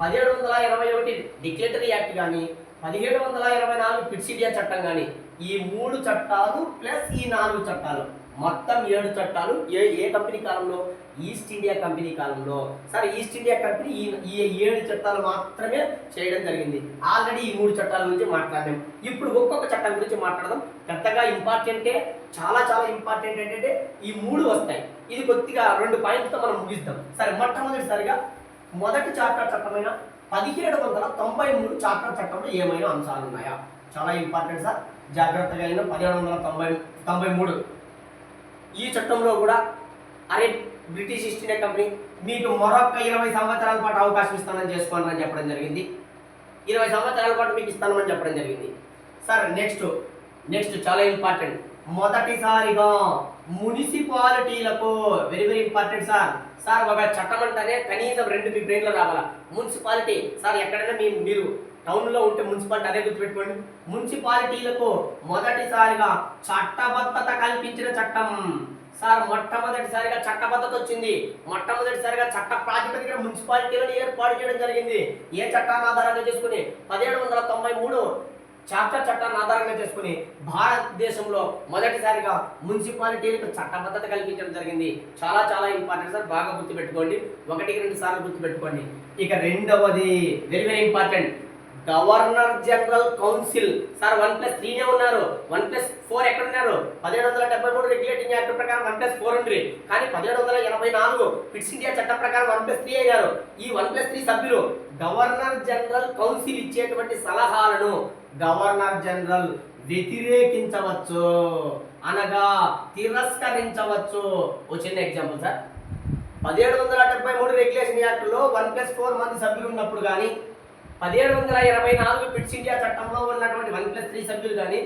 1721 డిక్లరేటరీ యాక్ట్ కానీ, 1724 పిట్స్ ఇండియా చట్టం కానీ, ఈ 3 చట్టాలు ప్లస్ ఈ 4 చట్టాలు మొత్తం 7 చట్టాలు ఏ కంపెనీ కాలంలో? ఈస్ట్ ఇండియా కంపెనీ కాలంలో. సార్ ఈస్ట్ ఇండియా కంపెనీ ఈ 7 చట్టాలు మాత్రమే చేయడం జరిగింది. ఆల్రెడీ ఈ 3 చట్టాల గురించి మాట్లాడాం. ఇప్పుడు ఒక్కొక్క చట్టం గురించి మాట్లాడదాం. పెద్దగా ఇంపార్టెంటే, చాలా చాలా ఇంపార్టెంట్ ఏంటంటే ఈ 3 వస్తాయి. ఇది కొద్దిగా 2 పాయింట్లతో మనం ముగిస్తాం. సరే, మొట్టమొదటిసారిగా మొదటి చార్టర్ చట్టమైన 1793 చార్టర్ చట్టంలో ఏమైనా అంశాలు ఉన్నాయా? చాలా ఇంపార్టెంట్ సార్, జాగ్రత్తగా అయినా. 1793 ఈ చట్టంలో కూడా అరే బ్రిటిష్ ఈస్ట్ ఇండియా కంపెనీ మీకు మరొక 20 సంవత్సరాల పాటు అవకాశం ఇస్తానని చేసుకోండి అని చెప్పడం జరిగింది. 20 సంవత్సరాల పాటు మీకు ఇస్తానని చెప్పడం జరిగింది. సార్ నెక్స్ట్ చాలా ఇంపార్టెంట్, మొదటిసారిగా మున్సిపాలిటీలకు, వెరీ వెరీ ఇంపార్టెంట్ సార్ ఒక చట్టం అంటేనే కనీసం 2 మీ బ్రెయిన్లో రావాలా. మున్సిపాలిటీ సార్, ఎక్కడైనా మీరు టౌన్లో ఉంటే మున్సిపాలిటీ అదే గుర్తుపెట్టుకోండి. మున్సిపాలిటీలకు మొదటిసారిగా చట్టబద్ధత కల్పించిన చట్టం సార్. మొట్టమొదటిసారిగా చట్టబద్ధత వచ్చింది. మొట్టమొదటిసారిగా చట్ట ప్రాతిపదికన మున్సిపాలిటీలను ఏర్పాటు చేయడం జరిగింది. ఏ చట్టాన్ని ఆధారంగా చేసుకుని? 1793 చార్టర్ చట్టాన్ని ఆధారంగా చేసుకుని భారతదేశంలో మొదటిసారిగా మున్సిపాలిటీలకు చట్టబద్ధత కల్పించడం జరిగింది. చాలా చాలా ఇంపార్టెంట్ సార్, బాగా గుర్తుపెట్టుకోండి. 1-2 సార్లు గుర్తుపెట్టుకోండి. ఇక రెండవది very very important, governor general council. Sir 1+3 ఉన్నారు, 1+4 ఎక్కడ ఉన్నారు? 1773 రెగ్యులేటింగ్ యాక్ట్ ప్రకారం 1+4 ఉంది. కానీ 1784 పిట్స్ ఇండియా చట్టం ప్రకారం 1+3 అయ్యారు. ఈ 1+3 సభ్యులు గవర్నర్ జనరల్ కౌన్సిల్ ఇచ్చేటువంటి సలహాలను గవర్నర్ జనరల్ వ్యతిరేకించవచ్చు, అనగా తిరస్కరించవచ్చు. ఓ చిన్న ఎగ్జాంపుల్ సార్, 1773 రెగ్యులేషన్ యాక్ట్లో 1+4 మంది సభ్యులు ఉన్నప్పుడు కానీ, 1724 పిట్స్ ఇండియా చట్టంలో ఉన్నటువంటి 1+3 సభ్యులు కానీ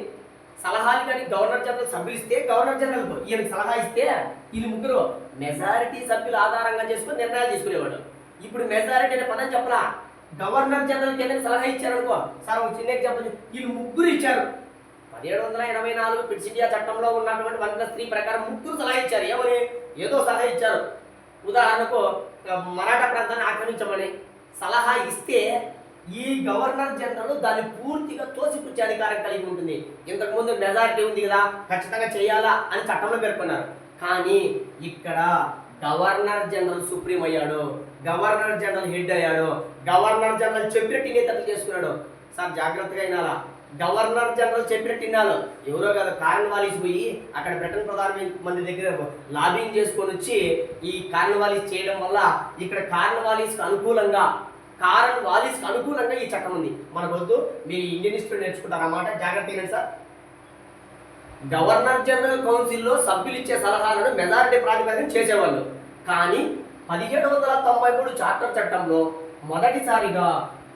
సలహాలు కానీ గవర్నర్ జనరల్ సభ్యులు ఇస్తే, గవర్నర్ జనరల్ ఈయనకి సలహా ఇస్తే వీళ్ళు ముగ్గురు మెజారిటీ సభ్యులు ఆధారంగా చేసుకుని నిర్ణయాలు తీసుకునేవాడు. ఇప్పుడు మెజారిటీ అనే పదం చెప్పలా, గవర్నర్ జనరల్కి ఏదైనా సలహా ఇచ్చారనుకో సార్. ఒక చిన్న ఎగ్జాంపుల్, వీళ్ళు ముగ్గురు ఇచ్చారు. 1784 పిట్స్ ఇండియా చట్టంలో ఉన్నటువంటి 1+3 ప్రకారం ముగ్గురు సలహా ఇచ్చారు. ఏమని? ఏదో సలహా ఇచ్చారు. ఉదాహరణకు మరాఠా ప్రాంతాన్ని ఆక్రమించమని సలహా ఇస్తే ఈ గవర్నర్ జనరల్ దాన్ని పూర్తిగా తోసిపుచ్చే అధికారం కలిగి ఉంటుంది. ఇంతకుముందు మెజారిటీ ఉంది కదా, ఖచ్చితంగా చేయాలా అని చట్టంలో పేర్కొన్నారు. కానీ ఇక్కడ గవర్నర్ జనరల్ సుప్రీం అయ్యాడు, గవర్నర్ జనరల్ హెడ్ అయ్యాడు, గవర్నర్ జనరల్ చెప్పినట్టు నేతలు చేసుకున్నాడు. సార్ జాగ్రత్తగా వినాలా, గవర్నర్ జనరల్ చెప్పినట్టు వినాలి. ఎవరో కదా కార్న్వాలిస్ పోయి అక్కడ బ్రిటన్ ప్రధానమంత్రి దగ్గర లాబింగ్ చేసుకొని వచ్చి ఈ కార్న్వాలిస్ చేయడం వల్ల ఇక్కడ కార్న్వాలిస్కి అనుకూలంగా ఈ చట్టం ఉంది. మనకు వద్దు, మీరు ఇండియన్ హిస్టరీ నేర్చుకుంటారు అన్నమాట. జాగ్రత్త వినండి సార్. గవర్నర్ జనరల్ కౌన్సిల్లో సభ్యులు ఇచ్చే సలహాలను మెజారిటీ ప్రాతిపదికన చేసేవాళ్ళు. కానీ 1793 చార్టర్ చట్టంలో మొదటిసారిగా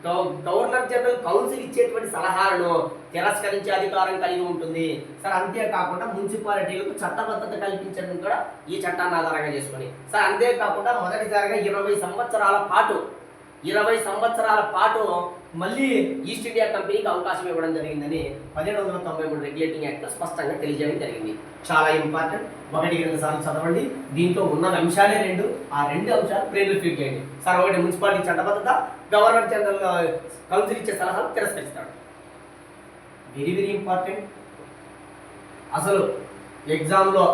గవర్నర్ జనరల్ కౌన్సిల్ ఇచ్చేటువంటి సలహాలను తిరస్కరించే అధికారం కలిగి ఉంటుంది. సార్ అంతేకాకుండా మున్సిపాలిటీలకు చట్టబద్ధత కల్పించడం కూడా ఈ చట్టాన్ని ఆధారంగా చేసుకొని. సార్ అంతేకాకుండా మొదటిసారిగా 20 సంవత్సరాల పాటు మళ్ళీ ఈస్ట్ ఇండియా కంపెనీకి అవకాశం ఇవ్వడం జరిగిందని 1793 రెగ్యులేటింగ్ యాక్ట్లో స్పష్టంగా తెలియజేయడం జరిగింది. చాలా ఇంపార్టెంట్, 1-2 సార్లు చదవండి. దీంట్లో ఉన్న అంశాలే 2, ఆ 2 అంశాలు బ్రెయిన్లో ఫీడ్ చేయండి. సార్ ఒకటి మున్సిపాలిటీ చట్టబద్ధత, గవర్నర్ జనరల్ కౌన్సిల్ ఇచ్చే సలహాలు తిరస్కరిస్తాడు. Very very important. అసలు ఎగ్జామ్లో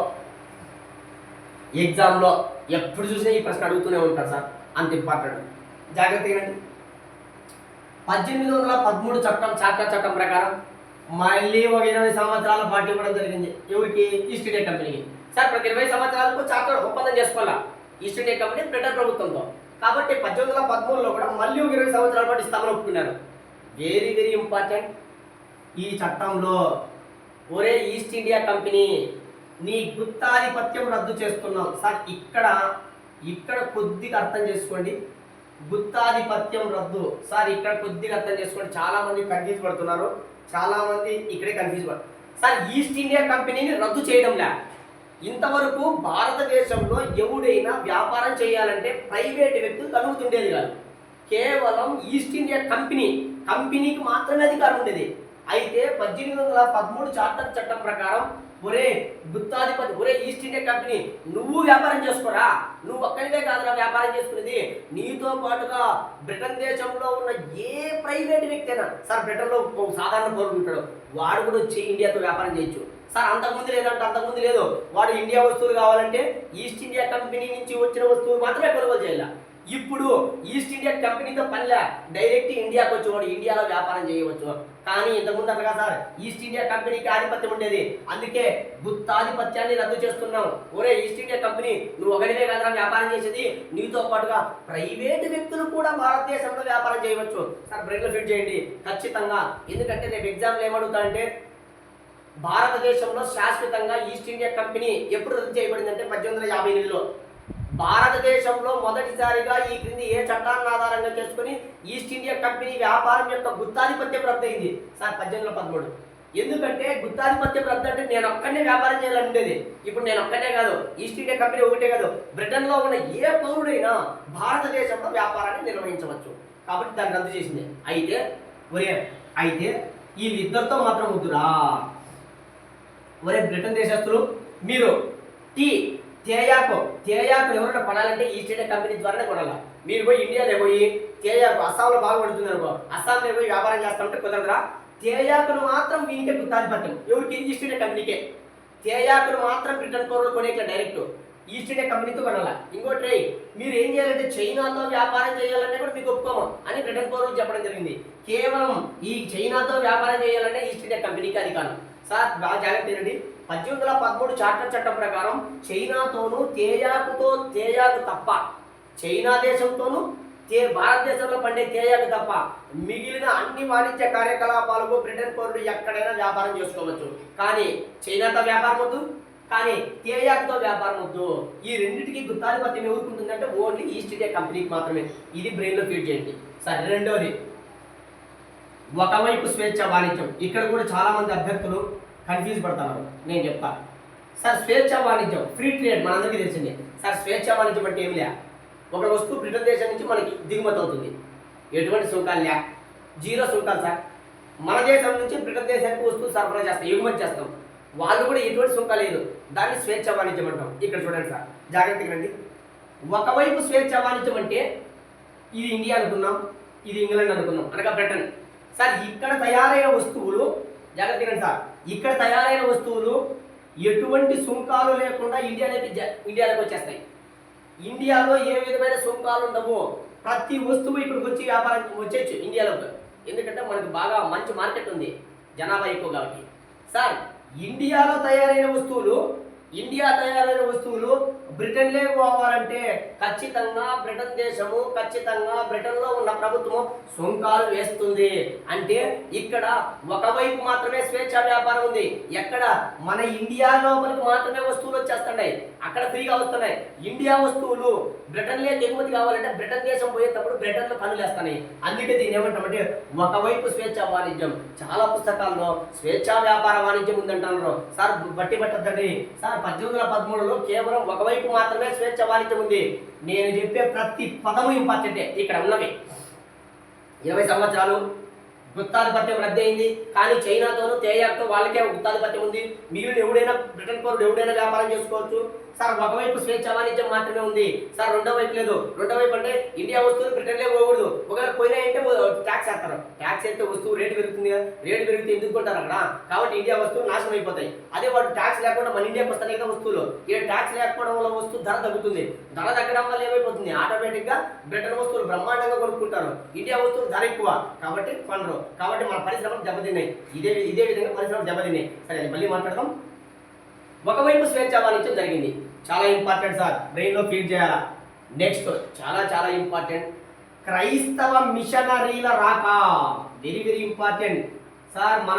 ఎప్పుడు చూసినా ఈ ప్రశ్న అడుగుతూనే ఉంటారు సార్, అంత ఇంపార్టెంట్. జాగ్రత్తగా వినండి. 1813 చట్టం, చార్టర్ చట్టం ప్రకారం మళ్ళీ ఒక 20 సంవత్సరాల పాటు ఇవ్వడం జరిగింది. ఎవరికి? ఈస్ట్ ఇండియా కంపెనీకి. సార్ ప్రతి 20 సంవత్సరాలకు చార్టర్ ఒప్పందం చేసుకోవాలా ఈస్ట్ ఇండియా కంపెనీ బ్రిటన్ ప్రభుత్వంతో. కాబట్టి 1813లో కూడా మళ్ళీ ఒక 20 సంవత్సరాల పాటు ఇస్తామని ఒప్పుకున్నారు. Very very important. ఈ చట్టంలో ఒరే ఈస్ట్ ఇండియా కంపెనీ, నీ గుత్తాధిపత్యం రద్దు చేస్తున్నాం. సార్ ఇక్కడ కొద్దిగా అర్థం చేసుకోండి. గుత్తాధిపత్యం రద్దు. సార్ ఇక్కడ కొద్దిగా అర్థం చేసుకోండి. చాలా మంది కన్ఫ్యూజ్ పడుతున్నారు, చాలా మంది ఇక్కడే కన్ఫ్యూజ్ పడుతున్నారు. సార్ ఈస్ట్ ఇండియా కంపెనీని రద్దు చేయడంలే. ఇంతవరకు భారతదేశంలో ఎవడైనా వ్యాపారం చేయాలంటే ప్రైవేట్ వ్యక్తులు అనుమతుండేది కాదు. కేవలం ఈస్ట్ ఇండియా కంపెనీకి మాత్రమే అధికారం ఉండేది. అయితే 1813 చార్టర్ చట్టం ప్రకారం ఒరే గుత్తాధిపతి, ఒరే ఈస్ట్ ఇండియా కంపెనీ, నువ్వు వ్యాపారం చేసుకోరా, నువ్వు ఒక్కడివే కాదురా వ్యాపారం చేసుకునేది, నీతో పాటుగా బ్రిటన్ దేశంలో ఉన్న ఏ ప్రైవేట్ వ్యక్తి అయినా, సార్ బ్రిటన్లో సాధారణ పౌరుడు ఉంటాడు, వాడు కూడా వచ్చి ఇండియాతో వ్యాపారం చేయొచ్చు. సార్ అంతకుముందు లేదు, వాడు ఇండియా వస్తువులు కావాలంటే ఈస్ట్ ఇండియా కంపెనీ నుంచి వచ్చిన వస్తువులు మాత్రమే కొనుగోలు చేయాలి. ఇప్పుడు ఈస్ట్ ఇండియా కంపెనీతో పనిలే, డైరెక్ట్ ఇండియాకి వచ్చేవాడు ఇండియాలో వ్యాపారం చేయవచ్చు. కానీ ఇంతకుముందు అట్లా సార్, ఈస్ట్ ఇండియా కంపెనీకి ఆధిపత్యం ఉండేది. అందుకే గుత్తాధిపత్యాన్ని రద్దు చేస్తున్నాం. ఒరే ఈస్ట్ ఇండియా కంపెనీ, నువ్వు ఒకటివే కాదురా వ్యాపారం చేసేది, నీతో పాటుగా ప్రైవేటు వ్యక్తులు కూడా భారతదేశంలో వ్యాపారం చేయవచ్చు. సార్ బ్రెయిన్లో ఫిట్ చేయండి ఖచ్చితంగా. ఎందుకంటే రేపు ఎగ్జామ్లు ఏమడుగుతా అంటే, భారతదేశంలో శాశ్వతంగా ఈస్ట్ ఇండియా కంపెనీ ఎప్పుడు రద్దు చేయబడిందంటే 1858లో. భారతదేశంలో మొదటిసారిగా ఈ క్రింది ఏ చట్టాన్ని ఆధారంగా చేసుకుని ఈస్ట్ ఇండియా కంపెనీ వ్యాపారం యొక్క గుత్తాధిపత్యం రద్దయింది? సార్ 1813. ఎందుకంటే గుత్తాధిపత్యం రద్దు అంటే నేను ఒక్కనే వ్యాపారం చేయాలని ఉండేది. ఇప్పుడు నేను ఒక్కనే కాదు, ఈస్ట్ ఇండియా కంపెనీ ఒకటే కాదు, బ్రిటన్లో ఉన్న ఏ పౌరుడైనా భారతదేశంలో వ్యాపారాన్ని నిర్వహించవచ్చు. కాబట్టి దాన్ని రద్దు చేసింది. అయితే వీళ్ళిద్దరితో మాత్రం వద్దురా. ఒరే బ్రిటన్ దేశస్తులు, మీరు తేయాకు ఎవరైనా కొనాలంటే ఈస్ట్ ఇండియా కంపెనీ ద్వారానే కొనాలి. మీరు పోయి ఇండియాలో పోయి తేయాకు అస్సాంలో బాగా పడుతుంది అనుకో, అస్సాంలో పోయి వ్యాపారం చేస్తామంటే కుదరదురా. తేయాకును మాత్రం వీనికే గుత్తాధిపత్యం. ఎవరికి? ఈస్ట్ ఇండియా కంపెనీకే. తేయాకును మాత్రం బ్రిటన్ పౌరులు కొనేట్లా డైరెక్ట్ ఈస్ట్ ఇండియా కంపెనీతో కొనాలి. ఇంకోటి మీరు ఏం చేయాలంటే చైనాతో వ్యాపారం చేయాలంటే కూడా మీకు ఒప్పుకోము అని బ్రిటన్ పౌరులు చెప్పడం జరిగింది. కేవలం ఈ చైనాతో వ్యాపారం చేయాలంటే ఈస్ట్ ఇండియా కంపెనీకి అధికారం. సార్ బాగా జాగ్రత్త ఏంటండి, 1813 చార్టర్ చట్టం ప్రకారం చైనాతోనూ తేయాకు తప్ప, చైనా దేశంతోనూ భారతదేశంలో పండే తేయాకు తప్ప మిగిలిన అన్ని వాణిజ్య కార్యకలాపాలకు బ్రిటన్ పౌరులు ఎక్కడైనా వ్యాపారం చేసుకోవచ్చు. కానీ చైనాతో వ్యాపారం వద్దు, కానీ తేయాకుతో వ్యాపారం వద్దు. ఈ రెండింటికి గుత్తాధిపత్యం ఎవరుకుంటుందంటే ఓన్లీ ఈస్ట్ ఇండియా కంపెనీకి మాత్రమే. ఇది బ్రెయిన్లో ఫీడ్ చేయండి. సరే, రెండోది ఒకవైపు స్వేచ్ఛ వాణిజ్యం. ఇక్కడ కూడా చాలా మంది అభ్యర్థులు కన్ఫ్యూజ్ పడుతున్నారు, నేను చెప్తాను. సార్ స్వేచ్ఛ వాణిజ్యం, ఫ్రీ ట్రేడ్ మనందరికీ తెలిసిందే. సార్ స్వేచ్ఛ వాణిజ్యం అంటే ఏమి లే, ఒక వస్తువు బ్రిటన్ దేశం నుంచి మనకి దిగుమతి అవుతుంది, ఎటువంటి సుంకాలు లే, 0 సుంకాలు. సార్ మన దేశం నుంచి బ్రిటన్ దేశానికి వస్తువు సరఫరా చేస్తాం, ఎగుమతి చేస్తాం, వాళ్ళు కూడా ఎటువంటి సుంకాలు లేదు. దాన్ని స్వేచ్ఛ వాణిజ్యం అంటాం. ఇక్కడ చూడండి సార్, జాగ్రత్తగా రండి. ఒకవైపు స్వేచ్ఛ వాణిజ్యం అంటే ఇది ఇండియా అనుకున్నాం, ఇది ఇంగ్లాండ్ అనుకున్నాం, అనగా బ్రిటన్. సార్ ఇక్కడ తయారైన వస్తువులు, జాగ్రత్తగా సార్, ఇక్కడ తయారైన వస్తువులు ఎటువంటి సుంకాలు లేకుండా ఇండియాలోకి వచ్చేస్తాయి. ఇండియాలో ఏ విధమైన సుంకాలు ఉండవు. ప్రతి వస్తువు ఇక్కడికి వచ్చి వ్యాపారం వచ్చేచ్చు ఇండియాలోకి. ఎందుకంటే మనకు బాగా మంచి మార్కెట్ ఉంది, జనాభా ఎక్కువ కాబట్టి. సార్ ఇండియాలో తయారైన వస్తువులు ఇండియా తయారైన వస్తువులు బ్రిటన్లే పోవాలంటే ఖచ్చితంగా బ్రిటన్ దేశము, ఖచ్చితంగా బ్రిటన్లో ఉన్న ప్రభుత్వము సుంకాలు వేస్తుంది. అంటే ఇక్కడ ఒకవైపు మాత్రమే స్వేచ్ఛ వ్యాపారం ఉంది. ఎక్కడ మన ఇండియా లోపలికి మాత్రమే వస్తువులు వచ్చేస్తున్నాయి, అక్కడ ఫ్రీగా వస్తున్నాయి. ఇండియా వస్తువులు బ్రిటన్లే దిగుమతి కావాలంటే బ్రిటన్ దేశం పోయేటప్పుడు బ్రిటన్లో పనులు వేస్తున్నాయి. అందుకే దీన్ని ఏమంటామంటే ఒకవైపు స్వేచ్ఛ వాణిజ్యం. చాలా పుస్తకాల్లో స్వేచ్ఛా వ్యాపార వాణిజ్యం ఉందంటున్నారు. సార్ బట్టి పట్టద్దండి సార్, 1813లో కేవలం ఒకవైపు మాత్రమే స్వేచ్ఛ వాణిజ్యం ఉంది. నేను చెప్పే ప్రతి పదము ఇంపార్టెంటే. ఇక్కడ ఉన్నవి 20 సంవత్సరాలు గుత్తాధిపత్యం రద్దయింది, కానీ చైనాతోనూ తేయాతో వాళ్ళకే గుత్తాధిపత్యం ఉంది. మీరు ఎవడైనా బ్రిటన్ పౌరుడు ఎవడైనా వ్యాపారం చేసుకోవచ్చు. సార్ ఒకవైపు స్వేచ్ఛ వాణిజ్యం మాత్రమే ఉంది సార్, రెండో వైపు లేదు. రెండో వైపు అంటే ఇండియా వస్తువులు బ్రిటన్లే పోకూడదు. ఒకవేళ పోయినాయంటే ట్యాక్స్ వేస్తారు. ట్యాక్స్ అయితే వస్తువు రేటు పెరుగుతుంది కదా, రేటు పెరిగితే ఎందుకు కొంటారు అక్కడ, కాబట్టి ఇండియా వస్తువులు నాశనం అయిపోతాయి. అదే వాడు ట్యాక్స్ లేకుండా మన ఇండియాకి వస్తాయి కదా వస్తువులు. ఈ ట్యాక్స్ లేకపోవడం వల్ల వస్తువు ధర తగ్గుతుంది. ధర తగ్గడం వల్ల ఏమైపోతుంది, ఆటోమేటిక్గా బ్రిటన్ వస్తువులు బ్రహ్మాండంగా కొనుక్కుంటారు, ఇండియా వస్తువులు ధర ఎక్కువ కాబట్టి కొనరు. కాబట్టి మన పరిశ్రమలు దెబ్బతిన్నాయి. ఇదే విధంగా పరిశ్రమలు దెబ్బతిన్నాయి. సరే మళ్ళీ మాట్లాడదాం. ఒకవైపు స్వేచ్ఛ వాణిజ్యం జరిగింది, చాలా ఇంపార్టెంట్ సార్, బ్రెయిన్లో ఫీడ్ చేయాలా. నెక్స్ట్ చాలా ఇంపార్టెంట్, క్రైస్తవ మిషనరీల రాక. Very important sir. మన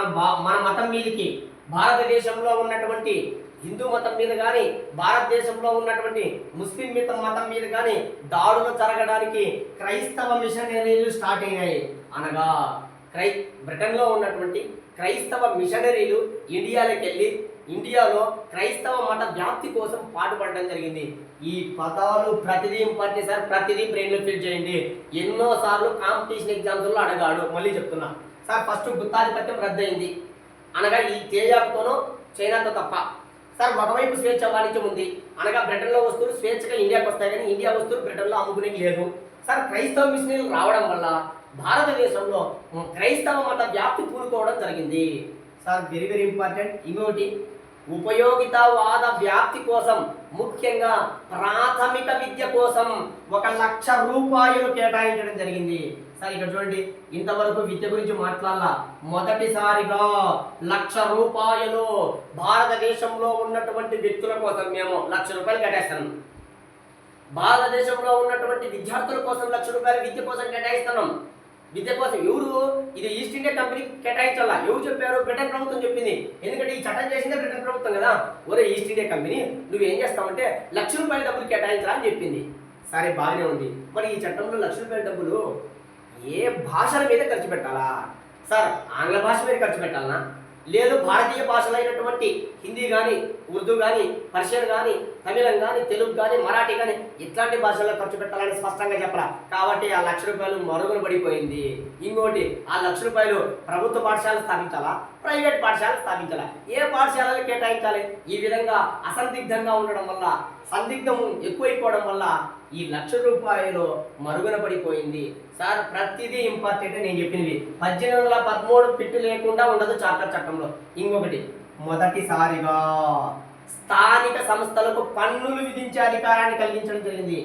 మతం మీదకి భారతదేశంలో ఉన్నటువంటి హిందూ మతం మీద కానీ భారతదేశంలో ఉన్నటువంటి ముస్లిం మతం మీద కానీ దాడులు జరగడానికి క్రైస్తవ మిషనరీలు స్టార్ట్ అయినాయి. అనగా బ్రిటన్లో ఉన్నటువంటి క్రైస్తవ మిషనరీలు ఇండియాలోకి వెళ్ళి ఇండియాలో క్రైస్తవ మత వ్యాప్తి కోసం పాటుపడడం జరిగింది. ఈ పదాలు ప్రతిదీ ఇంపార్టెంట్ సార్, ప్రతిదీ బ్రెయిన్లో ఫిల్ చేయండి. ఎన్నోసార్లు కాంపిటీషన్ ఎగ్జామ్స్లో అడగాడు. మళ్ళీ చెప్తున్నా సార్, ఫస్ట్ గుత్తాధిపత్యం రద్దయింది అనగా ఈ తేజాతోనో చైనాతో తప్ప. సార్ ఒకవైపు స్వేచ్ఛ వాణిజ్యం ఉంది అనగా బ్రిటన్లో వస్తువులు స్వేచ్ఛగా ఇండియాకి వస్తాయి, కానీ ఇండియా వస్తువులు బ్రిటన్లో అమ్ముకునే లేదు. సార్ క్రైస్తవ మిషనరీలు రావడం వల్ల భారతదేశంలో క్రైస్తవ మత వ్యాప్తి పూనుకోవడం జరిగింది. Sir very important. ఇంకోటి, ఉపయోగితవాద వ్యాప్తి కోసం ముఖ్యంగా ప్రాథమిక విద్య కోసం 1,00,000 రూపాయలు కేటాయించడం జరిగింది. సార్ ఇక్కడ చూడండి, ఇంతవరకు విద్య గురించి మాట్లాడాలా. మొదటిసారిగా 1,00,000 రూపాయలు భారతదేశంలో ఉన్నటువంటి వ్యక్తుల కోసం మేము 1,00,000 రూపాయలు కేటాయిస్తున్నాం. భారతదేశంలో ఉన్నటువంటి విద్యార్థుల కోసం 1,00,000 రూపాయలు విద్య కోసం కేటాయిస్తున్నాం. విద్య కోసం ఎవరు, ఇది ఈస్ట్ ఇండియా కంపెనీ కేటాయించాలా. ఎవరు చెప్పారు? బ్రిటన్ ప్రభుత్వం చెప్పింది. ఎందుకంటే ఈ చట్టం చేసిందే బ్రిటన్ ప్రభుత్వం కదా. ఒరే ఈస్ట్ ఇండియా కంపెనీ, నువ్వేం చేస్తావంటే 1,00,000 రూపాయల డబ్బులు కేటాయించాలా అని చెప్పింది. సరే బాగానే ఉంది. మరి ఈ చట్టంలో 1,00,000 రూపాయల డబ్బులు ఏ భాషల మీద ఖర్చు పెట్టాలా? సార్ ఆంగ్ల భాష మీద ఖర్చు పెట్టాలనా, లేదు భారతీయ భాషలైనటువంటి హిందీ కానీ ఉర్దూ కానీ పర్షియన్ కానీ తమిళం కానీ తెలుగు కానీ మరాఠీ కానీ ఇట్లాంటి భాషల్లో ఖర్చు పెట్టాలని స్పష్టంగా చెప్పాల. కాబట్టి ఆ 1,00,000 రూపాయలు మరుగున పడిపోయింది. ఇంకోటి, ఆ 1,00,000 రూపాయలు ప్రభుత్వ పాఠశాలలు స్థాపించాలా, ప్రైవేట్ పాఠశాలలు స్థాపించాలా, ఏ పాఠశాలలు కేటాయించాలి? ఈ విధంగా అసందిగ్ధంగా ఉండడం వల్ల, సందిగ్ధం ఎక్కువైపోవడం వల్ల ఈ 1,00,000 రూపాయలు మరుగున పడిపోయింది. సార్ ప్రతిదీ ఇంపార్టెంట్. నేను చెప్పినవి 1813 పిట్టు లేకుండా ఉండదు చార్టర్ చట్టంలో. ఇంకొకటి, మొదటిసారిగా స్థానిక సంస్థలకు పన్నులు విధించే అధికారాన్ని కలిగించడం జరిగింది.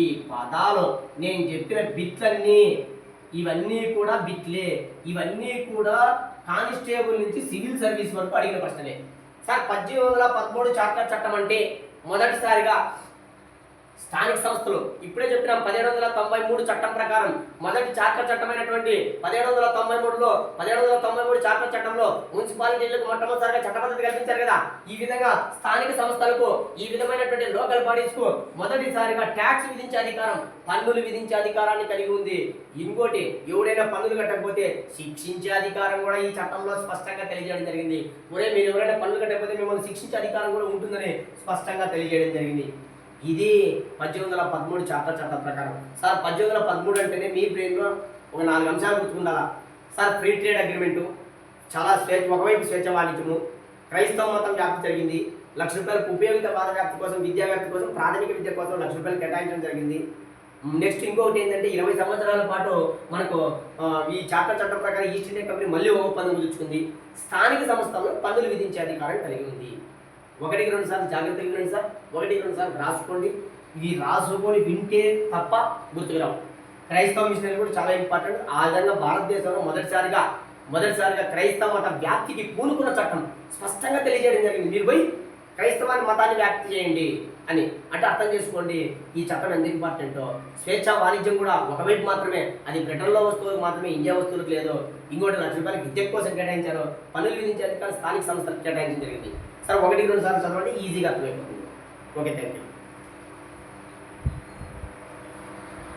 ఈ పదాలు నేను చెప్పిన బిట్లన్నీ ఇవన్నీ కూడా బిట్లే. ఇవన్నీ కూడా కానిస్టేబుల్ నుంచి సివిల్ సర్వీస్ వరకు అడిగిన ప్రశ్నలే. సార్ 1813 చార్టర్ చట్టం అంటే మొదటిసారిగా స్థానిక సంస్థలు, ఇప్పుడే చెప్పిన 1793 చట్టం ప్రకారం మొదటి చార్టర్ చట్టమైనటువంటి 1793లో 1793 చార్టర్ చట్టంలో మున్సిపాలిటీలకు మొట్టమొదటిసారిగా చట్టబద్ధత కల్పించారు కదా. ఈ విధంగా స్థానిక సంస్థలకు, ఈ విధమైనటువంటి లోకల్ బాడీస్ కు మొదటిసారిగా ట్యాక్స్ విధించే అధికారం, పన్నులు విధించే అధికారాన్ని కలిగి ఉంది. ఇంకోటి, ఎవరైనా పన్నులు కట్టకపోతే శిక్షించే అధికారం కూడా ఈ చట్టంలో స్పష్టంగా తెలియజేయడం జరిగింది. ఒరే మీరు ఎవరైనా పన్నులు కట్టకపోతే మిమ్మల్ని శిక్షించే అధికారం కూడా ఉంటుందని స్పష్టంగా తెలియజేయడం జరిగింది. ఇది 1813 చార్టర్ చట్టం ప్రకారం. సార్ 1813 అంటేనే మీ బ్రెయిన్లో ఒక 4 అంశాలు గుర్తుకుండాలా. సార్ ఫ్రీ ట్రేడ్ అగ్రిమెంటు, చాలా ఒకవైపు స్వేచ్ఛ వాణిజ్యము, క్రైస్తవ మతం వ్యాప్తి జరిగింది, 1,00,000 రూపాయలకు ఉపయోగితవాద వ్యాప్తి కోసం, విద్యా వ్యాప్తి కోసం, ప్రాథమిక విద్య కోసం 1,00,000 రూపాయలు కేటాయించడం జరిగింది. నెక్స్ట్ ఇంకొకటి ఏంటంటే 20 సంవత్సరాల పాటు మనకు ఈ చార్టర్ చట్టం ప్రకారం ఈస్ట్ ఇండియా కంపెనీ మళ్ళీ ఒప్పందం కుదుర్చుకుంది. స్థానిక సంస్థలను పన్నులు విధించే అధికారం కలిగి ఉంది. 1-2 సార్లు జాగ్రత్తగా వినండి సార్, 1-2 సార్లు రాసుకోండి. ఇవి రాసుకొని వింటే తప్ప గుర్తుకురావు. క్రైస్తవ మిషనరీ కూడా చాలా ఇంపార్టెంట్. ఆ విధంగా భారతదేశంలో మొదటిసారిగా క్రైస్తవ మత వ్యాప్తికి పూనుకున్న చట్టం స్పష్టంగా తెలియజేయడం జరిగింది. మీరు పోయి క్రైస్తవాన్ని మతాన్ని వ్యాప్తి చేయండి అని. అంటే అర్థం చేసుకోండి ఈ చట్టం ఎంత ఇంపార్టెంటో. స్వేచ్ఛా వాణిజ్యం కూడా ఒకవైపు మాత్రమే, అది బ్రిటన్లో వస్తువులకు మాత్రమే, ఇండియా వస్తువులకు లేదు. ఇంకోటి ₹1,00,000 విద్య కోసం కేటాయించారు, పనులు విధించారు, కానీ స్థానిక సంస్థలకు కేటాయించడం జరిగింది. సరే 1, 2 సార్లు చదవండి, ఈజీగా అర్థమైపోతుంది. Okay, thank you.